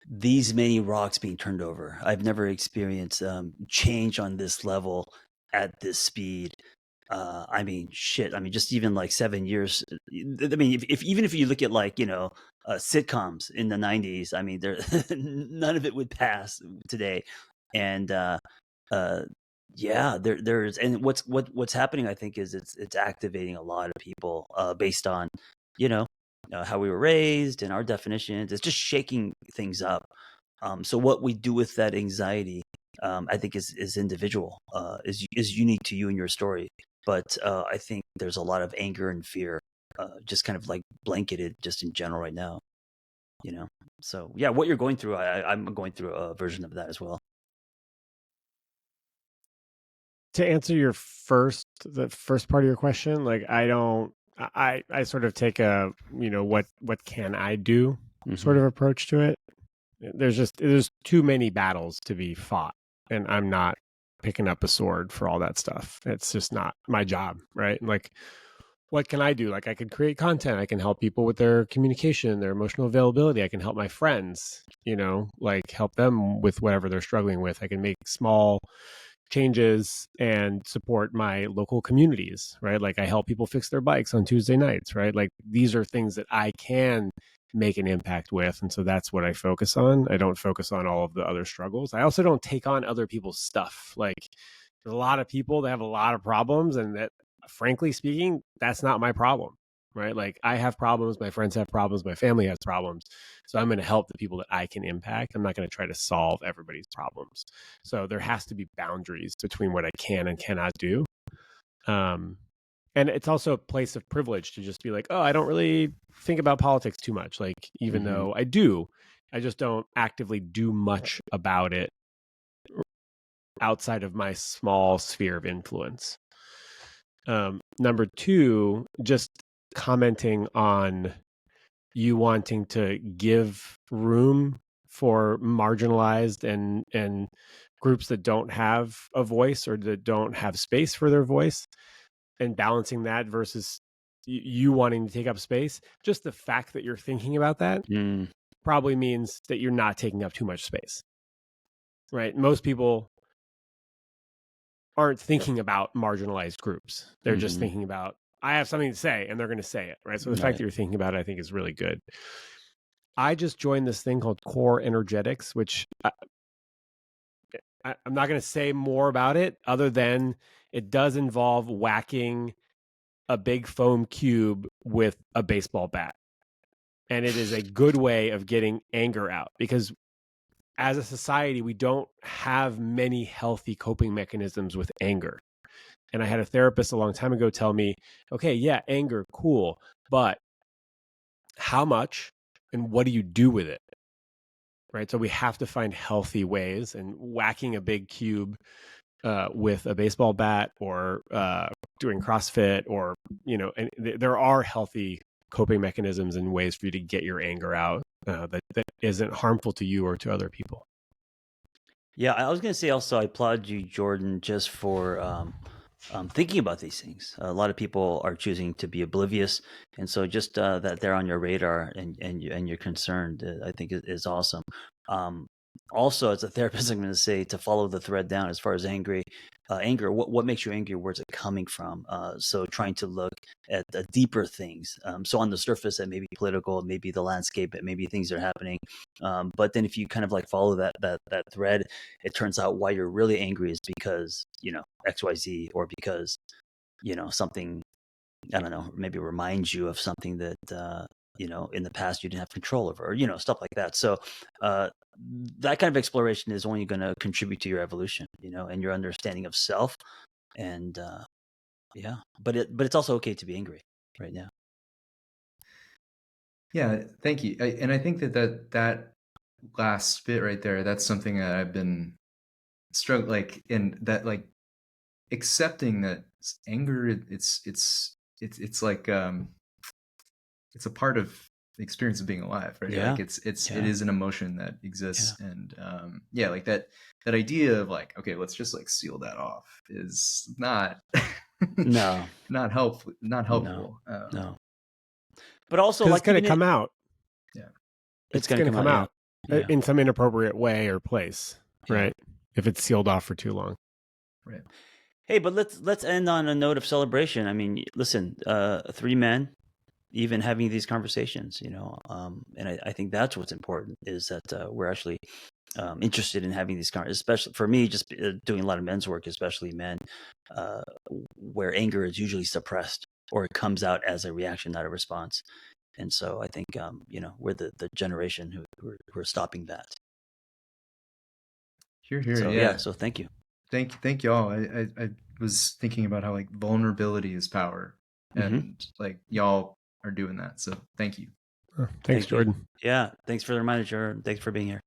these many rocks being turned over. I've never experienced change on this level at this speed. I mean, shit. I mean, just even like 7 years. I mean, if even if you look at like, you know, sitcoms in the 90s, I mean, there none of it would pass today. And yeah, there's, and what's happening, I think, is it's activating a lot of people based on, you know, how we were raised and our definitions. It's just shaking things up. So what we do with that anxiety, I think is individual, is unique to you and your story. But I think there's a lot of anger and fear, just kind of like blanketed just in general right now, you know? So yeah, what you're going through, I'm going through a version of that as well. To answer the first part of your question, like I sort of take a, you know, what can I do sort of approach to it. There's too many battles to be fought, and I'm not picking up a sword for all that stuff. It's just not my job, right? Like, what can I do? Like, I can create content. I can help people with their communication, their emotional availability. I can help my friends, you know, like help them with whatever they're struggling with. I can make small changes and support my local communities, right? Like I help people fix their bikes on Tuesday nights, right? Like these are things that I can make an impact with. And so that's what I focus on. I don't focus on all of the other struggles. I also don't take on other people's stuff. Like there's a lot of people that have a lot of problems, and that frankly speaking, that's not my problem, right? Like I have problems, my friends have problems, my family has problems. So I'm going to help the people that I can impact. I'm not going to try to solve everybody's problems. So there has to be boundaries between what I can and cannot do. And it's also a place of privilege to just be like, oh, I don't really think about politics too much. Like, even though I do, I just don't actively do much about it outside of my small sphere of influence. Number two, just commenting on you wanting to give room for marginalized and groups that don't have a voice or that don't have space for their voice, and balancing that versus you wanting to take up space. Just the fact that you're thinking about that probably means that you're not taking up too much space, right? Most people aren't thinking about marginalized groups. They're just thinking about, I have something to say, and they're going to say it, right? So the fact that you're thinking about it, I think, is really good. I just joined this thing called Core Energetics, which I'm not going to say more about it other than it does involve whacking a big foam cube with a baseball bat. And it is a good way of getting anger out, because as a society, we don't have many healthy coping mechanisms with anger. And I had a therapist a long time ago tell me, okay, yeah, anger, cool, but how much and what do you do with it? Right? So we have to find healthy ways, and whacking a big cube with a baseball bat or doing CrossFit, or, and there are healthy coping mechanisms and ways for you to get your anger out that isn't harmful to you or to other people. Yeah, I was going to say also, I applaud you, Jordan, just for thinking about these things. A lot of people are choosing to be oblivious, and so just that they're on your radar and you're concerned, I think is awesome. Also, as a therapist, I'm going to say to follow the thread down as far as anger. What makes you angry? Where's it coming from? So trying to look at the deeper things. So on the surface, that may be political, maybe the landscape, it maybe things are happening. But then if you kind of like follow that thread, it turns out why you're really angry is because XYZ, or because something, I don't know, maybe reminds you of something that in the past you didn't have control over, or stuff like that. So that kind of exploration is only going to contribute to your evolution, and your understanding of self. And yeah, but it's also okay to be angry right now. Yeah, thank you. And I think that last bit right there, that's something that I've been struggling, like, in that, like, accepting that anger, it's like it's a part of the experience of being alive, right? Yeah. Like it is an emotion that exists. And like that idea of like, okay, let's just like seal that off is not No. not helpful. No. But also, Because like, it's going to come out. Yeah. It's going to come out yeah. in some inappropriate way or place, right? If it's sealed off for too long. Right. Hey, but let's end on a note of celebration. I mean, listen, 3 men, even having these conversations, and I think that's what's important, is that we're actually interested in having these conversations, especially for me, just doing a lot of men's work, especially men, where anger is usually suppressed, or it comes out as a reaction, not a response. And so I think, we're the generation who are stopping that. Here, So, yeah. So thank you. Thank you all. I was thinking about how like vulnerability is power, and like y'all are doing that. So thank you. Thanks, Jordan. Yeah, thanks for the reminder, Jordan. Thanks for being here.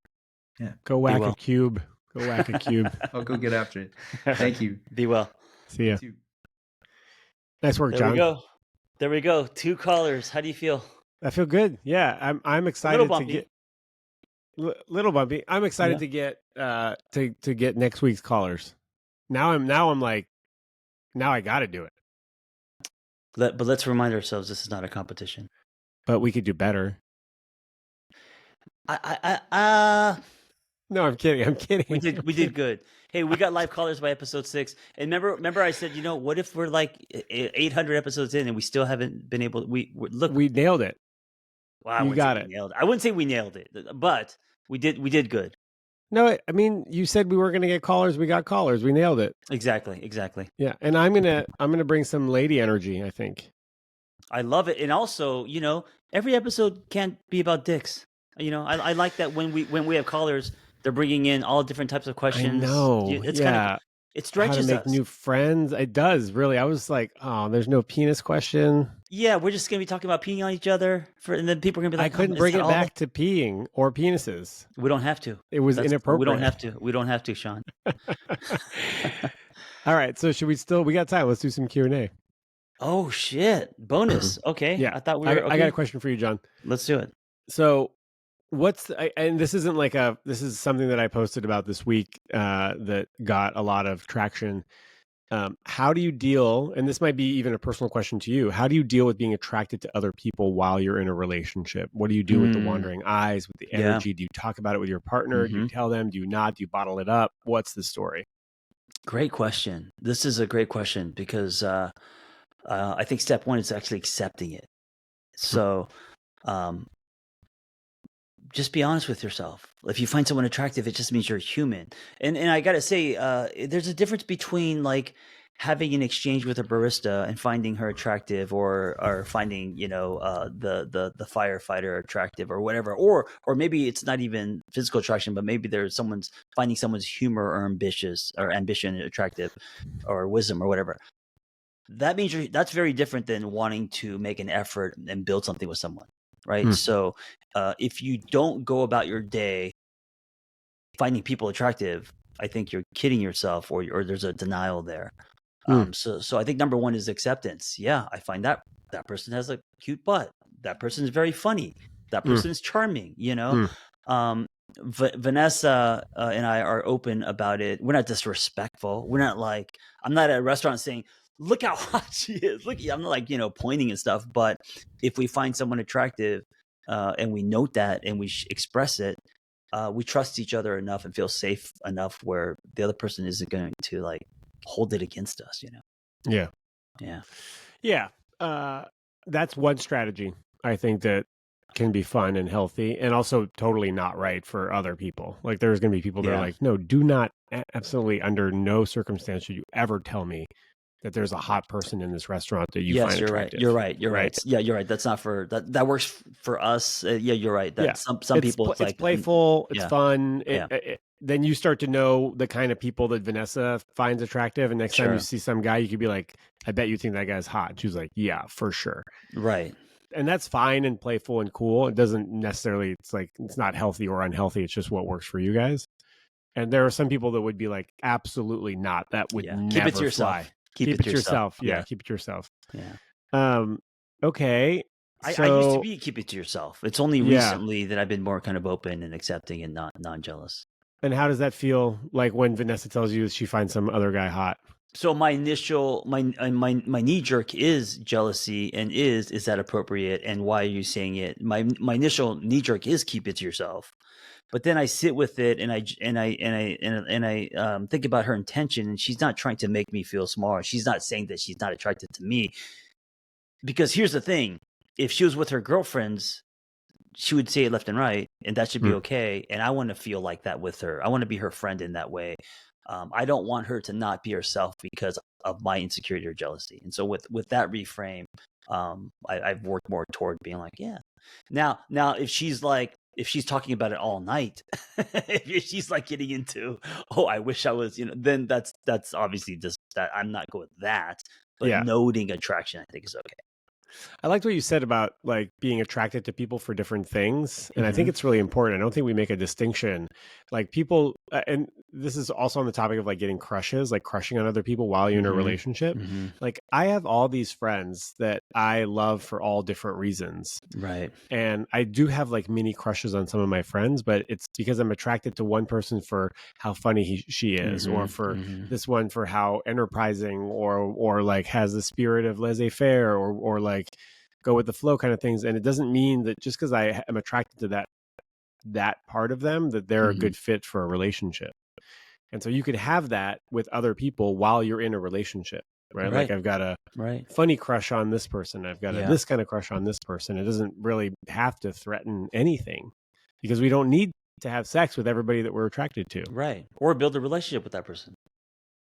Yeah. Go whack a cube. Go whack a cube. I'll go get after it. Thank you. Be well. See ya. Nice work, John. There we go. 2 callers. How do you feel? I feel good. Yeah, I'm excited to get little bumpy. I'm excited to get to get next week's callers. Now I'm like, now I got to do it. But let's remind ourselves, this is not a competition. But we could do better. No, I'm kidding. We did good. Hey, we got live callers by episode 6. And remember I said, what if we're like 800 episodes in and we still haven't been able to, we nailed it. Wow, you got it. I wouldn't say we nailed it, but we did good. No, I mean, you said we were going to get callers. We got callers. We nailed it. Exactly. Yeah, and I'm gonna bring some lady energy, I think. I love it, and also, every episode can't be about dicks. I like that when we have callers, they're bringing in all different types of I questions. know. It's kind of Yeah. it How to stretches make us. new friends. It does, really. I was like, oh, there's no penis question. Yeah, we're just gonna be talking about peeing on each other, and then people are gonna be I like, couldn't is bring that it all back to peeing or penises. We don't have to. It was We don't inappropriate. have to. We don't have to, Shaun. All right, so we got time. Let's do some Q&A. Oh shit! Bonus. Okay. Yeah. I thought we were. Okay. I got a question for you, John. Let's do it. So and this isn't this is something that I posted about this week that got a lot of traction. How do you deal, and this might be even a personal question to you, how do you deal with being attracted to other people while you're in a relationship? What do you do with the wandering eyes, with the energy? Do you talk about it with your partner? Do you tell them? Do you not? Do you bottle it up? What's the story? Great question. This is a great question because I think step one is actually accepting it. So just be honest with yourself. If you find someone attractive, it just means you're human. And I gotta say, there's a difference between like having an exchange with a barista and finding her attractive, or finding the firefighter attractive, or whatever, or maybe it's not even physical attraction, but maybe there's finding someone's humor or ambition attractive, or wisdom or whatever. That means that's very different than wanting to make an effort and build something with someone. Right. So if you don't go about your day finding people attractive, I think you're kidding yourself, or there's a denial there. So I think number one is acceptance. Yeah, I find that person has a cute butt. That person is very funny. That person is charming. Vanessa and I are open about it. We're not disrespectful. We're not like, I'm not at a restaurant saying, look how hot she is. Look, I'm not like, pointing and stuff. But if we find someone attractive and we note that and we express it, we trust each other enough and feel safe enough where the other person isn't going to like hold it against us, Yeah. That's one strategy, I think, that can be fun and healthy, and also totally not right for other people. Like, there's going to be people that are like, no, do not, absolutely, under no circumstance should you ever tell me that there's a hot person in this restaurant that you find attractive. You're right. Yeah, you're right. That's not for that works for us. Yeah, you're right. That some people it's like playful, it's fun. Then you start to know the kind of people that Vanessa finds attractive, and next time you see some guy, you could be like, I bet you think that guy's hot. And she's like, yeah, for sure. Right. And that's fine and playful and cool. It doesn't necessarily, it's not healthy or unhealthy. It's just what works for you guys. And there are some people that would be like, absolutely not. That would never keep it to yourself. Fly. Keep it to yourself. Yeah, keep it to yourself. Yeah. Okay. I used to be keep it to yourself. It's only recently that I've been more kind of open and accepting and not non-jealous. And how does that feel like when Vanessa tells you that she finds some other guy hot? So my initial, my knee jerk is jealousy, and is that appropriate? And why are you saying it? My initial knee jerk is keep it to yourself. But then I sit with it and I think about her intention, and she's not trying to make me feel smaller. She's not saying that she's not attracted to me. Because here's the thing. If she was with her girlfriends, she would say it left and right, and that should be okay. And I want to feel like that with her. I want to be her friend in that way. I don't want her to not be herself because of my insecurity or jealousy. And so with that reframe, I've worked more toward being like, yeah. Now, if she's talking about it all night, if she's like getting into, I wish I was, then that's obviously just that I'm not good with that. But noting attraction, I think, is okay. I liked what you said about like being attracted to people for different things. And I think it's really important. I don't think we make a distinction. Like people, and this is also on the topic of like getting crushes, like crushing on other people while you're in a relationship. Like I have all these friends that I love for all different reasons. Right. And I do have like mini crushes on some of my friends, but it's because I'm attracted to one person for how funny she is, or for this one for how enterprising or like has the spirit of laissez-faire, or like go with the flow kind of things. And it doesn't mean that just because I am attracted to that part of them, that they're a good fit for a relationship. And so you could have that with other people while you're in a relationship, right? Like I've got a funny crush on this person. I've got this kind of crush on this person. It doesn't really have to threaten anything, because we don't need to have sex with everybody that we're attracted to. Right. Or build a relationship with that person.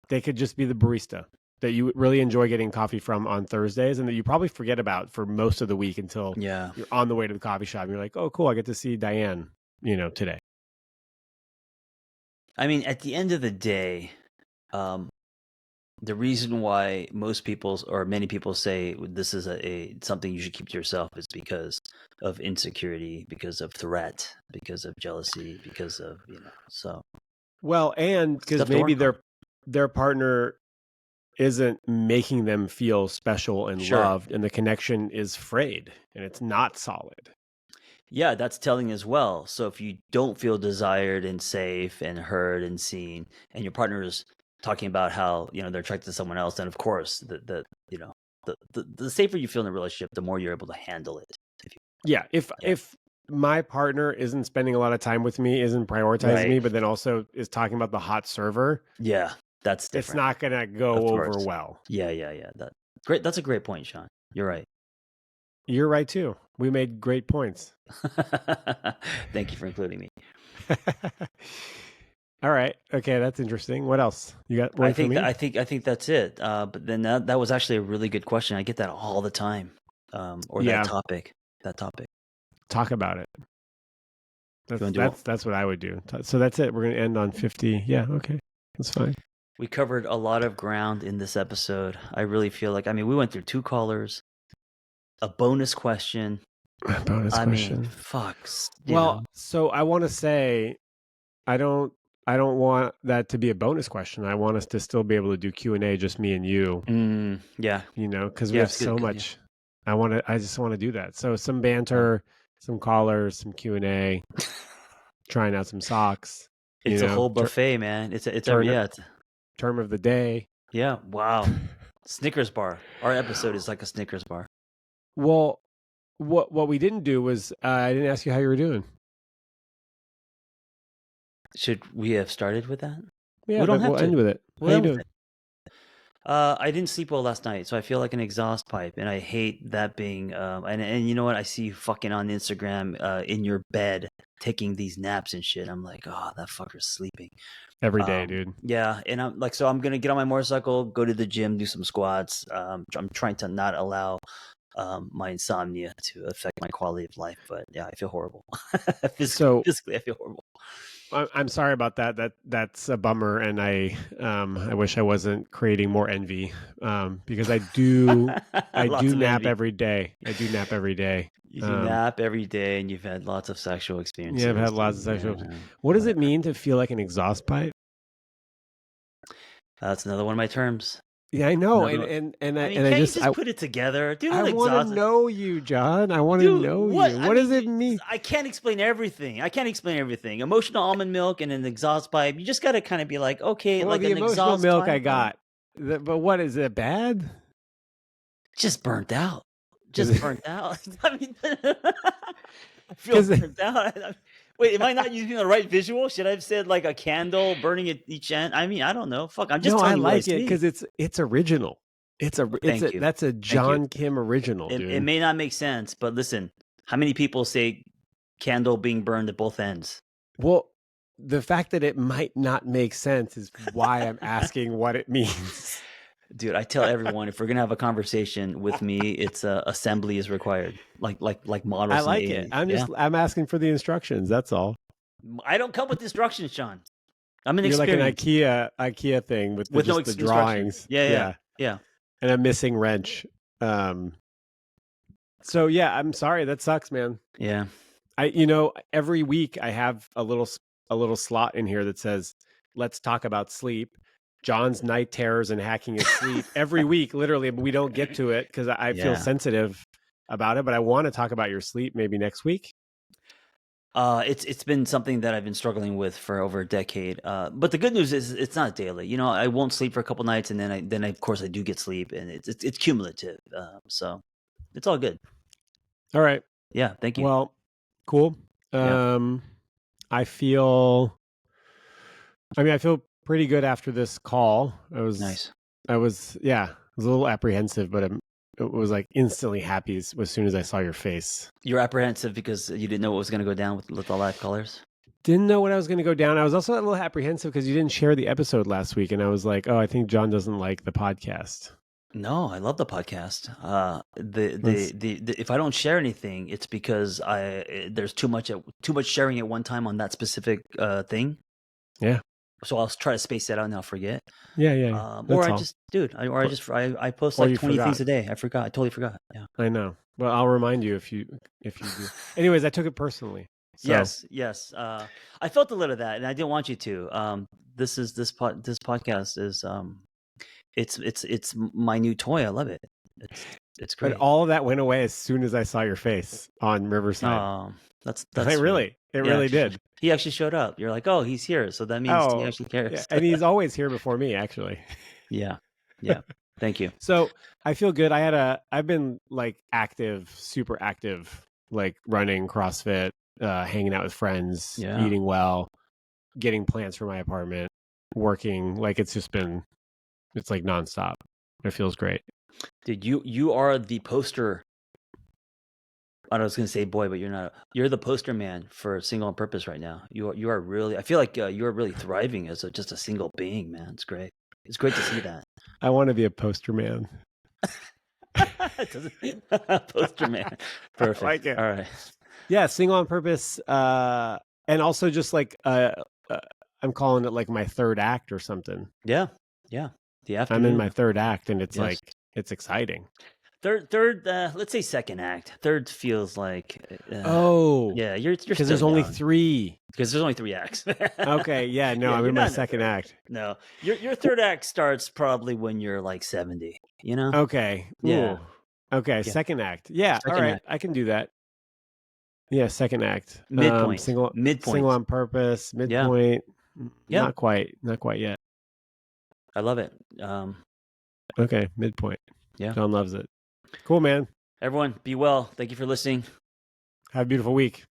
They could just be the barista that you really enjoy getting coffee from on Thursdays and that you probably forget about for most of the week until Yeah. you're on the way to the coffee shop and you're like, oh, cool, I get to see Diane, today. I mean, at the end of the day, the reason why most people or many people say this is a something you should keep to yourself is because of insecurity, because of threat, because of jealousy, because of so. Well, and because Stuff to maybe work on. their partner isn't making them feel special and Sure. loved, and the connection is frayed and it's not solid. Yeah, that's telling as well. So if you don't feel desired and safe and heard and seen, and your partner is talking about how they're attracted to someone else, then of course the safer you feel in a relationship, the more you're able to handle it. If my partner isn't spending a lot of time with me, isn't prioritizing Right. me, but then also is talking about the hot server, Yeah, that's different. it's not gonna go Of over course. well. Yeah. Great. That's a great point, Shaun. You're right. You're right too. We made great points. Thank you for including me. All right. Okay, that's interesting. What else? You got one for me? I think that's it. But then that was actually a really good question. I get that all the time. Or Yeah. that topic. Talk about it. wanna do That's what I would do. So that's it. We're gonna end on 50. Yeah. Okay. That's fine. We covered a lot of ground in this episode. I really feel like, we went through 2 callers, a bonus question. Bonus question. Fucks. Well, so I want to say, I don't want that to be a bonus question. I want us to still be able to do Q&A, just me and you. Yeah. Because we have so much. Yeah. I just want to do that. So some banter, some callers, some Q&A, trying out some socks. It's a whole buffet, man. It's term of the day. Yeah. Wow. Snickers bar. Our episode is like a Snickers bar. Well, what we didn't do was I didn't ask you how you were doing. Should we have started with that? Yeah, we'll end with it. How you doing? I didn't sleep well last night, so I feel like an exhaust pipe, and I hate that being. And you know what? I see you fucking on Instagram in your bed taking these naps and shit. I'm like, oh, that fucker's sleeping every day, dude. Yeah, and I'm like, so I'm gonna get on my motorcycle, go to the gym, do some squats. I'm trying to not allow my insomnia to affect my quality of life, but yeah, I feel horrible. Physically, I feel horrible. I'm sorry about that. That's a bummer, and I wish I wasn't creating more envy because I do nap every day. I do nap every day. You do nap every day, and you've had lots of sexual experiences. Yeah, I've had lots of sexual. What does it mean to feel like an exhaust pipe? That's another one of my terms. Yeah, I know, and I just put it together, dude. I want to know you, John. I want to know you. What does it mean? I can't explain everything. Emotional almond milk and an exhaust pipe. You just got to kind of be like, okay, well, like the an emotional exhaust milk pipe. I got, but what is it bad? Just burnt out. I mean, I feel burnt out. Wait, am I not using the right visual? Should I have said like a candle burning at each end? I mean, I don't know. Fuck, I'm just telling you. I like it because it's original. That's a John Kim original, dude. It may not make sense, but listen, how many people say candle being burned at both ends? Well, the fact that it might not make sense is why I'm asking what it means. Dude, I tell everyone if we're gonna have a conversation with me, it's assembly is required, like models. I like it. I'm asking for the instructions. That's all. I don't come with instructions, Shaun. I'm an You're experience. like an IKEA thing with just the drawings. Yeah. And a missing wrench. So yeah, I'm sorry. That sucks, man. Yeah. Every week I have a little slot in here that says, "Let's talk about sleep." John's night terrors and hacking his sleep every week, literally. But we don't get to it because I feel sensitive about it. But I want to talk about your sleep maybe next week. It's been something that I've been struggling with for over a decade. But the good news is it's not daily. I won't sleep for a couple nights, and then of course I do get sleep, and it's cumulative. So it's all good. All right. Yeah. Thank you. Well, cool. I feel pretty good after this call. Nice. I was a little apprehensive, but it was like instantly happy as soon as I saw your face. You're apprehensive because you didn't know what was going to go down with all that colors? didn't know what I was going to go down. I was also a little apprehensive because you didn't share the episode last week, and I was like, oh, I think John doesn't like the podcast. No, I love the podcast. Let's- If I don't share anything, it's because there's too much sharing at one time on that specific thing. Yeah. So I'll try to space that out and I'll forget. Yeah, yeah. Or that's I all. just, dude, I post Or like you 20 things forgot. a day. I forgot. I totally forgot. Yeah. I know. Well, I'll remind you if you do. Anyways, I took it personally. So. Yes. I felt a little of that, and I didn't want you to. This podcast is it's my new toy. I love it. It's great. But all of that went away as soon as I saw your face on Riverside. That's Really, it really did. He actually showed up. You're like, oh, he's here, so that means he actually cares. Yeah, and he's always here before me, actually. Yeah. Thank you. So I feel good. I've been like active, super active, like running, CrossFit, hanging out with friends, Yeah. eating well, getting plants for my apartment, working. Like it's like nonstop. It feels great. Dude, you are the poster. I was going to say boy, but you're not. You're the poster man for Single on Purpose right now. You are really. I feel like you are really thriving as just a single being, man. It's great. It's great to see that. I want to be a poster man. Poster man. Perfect. Like it. All right. Yeah, Single on Purpose, and also just like I'm calling it like my third act or something. Yeah. The I'm afternoon. in my third act, and it's Yes. like it's exciting. Third. Let's say second act. Third feels like. Yeah, you're because there's only 3. Because there's only 3 acts. Okay, yeah, no, Yeah, I'm you're in my not in the second third. act. No, your third act starts probably when you're like 70. You know. Okay, Yeah. Ooh. Okay, second act. Yeah, Second all right, act. I can do that. Yeah, second act. Midpoint. Single Midpoint. Single on Purpose. Midpoint. Yeah. Not quite yet. I love it. Okay, midpoint. Yeah. John loves it. Cool, man. Everyone, be well. Thank you for listening. Have a beautiful week.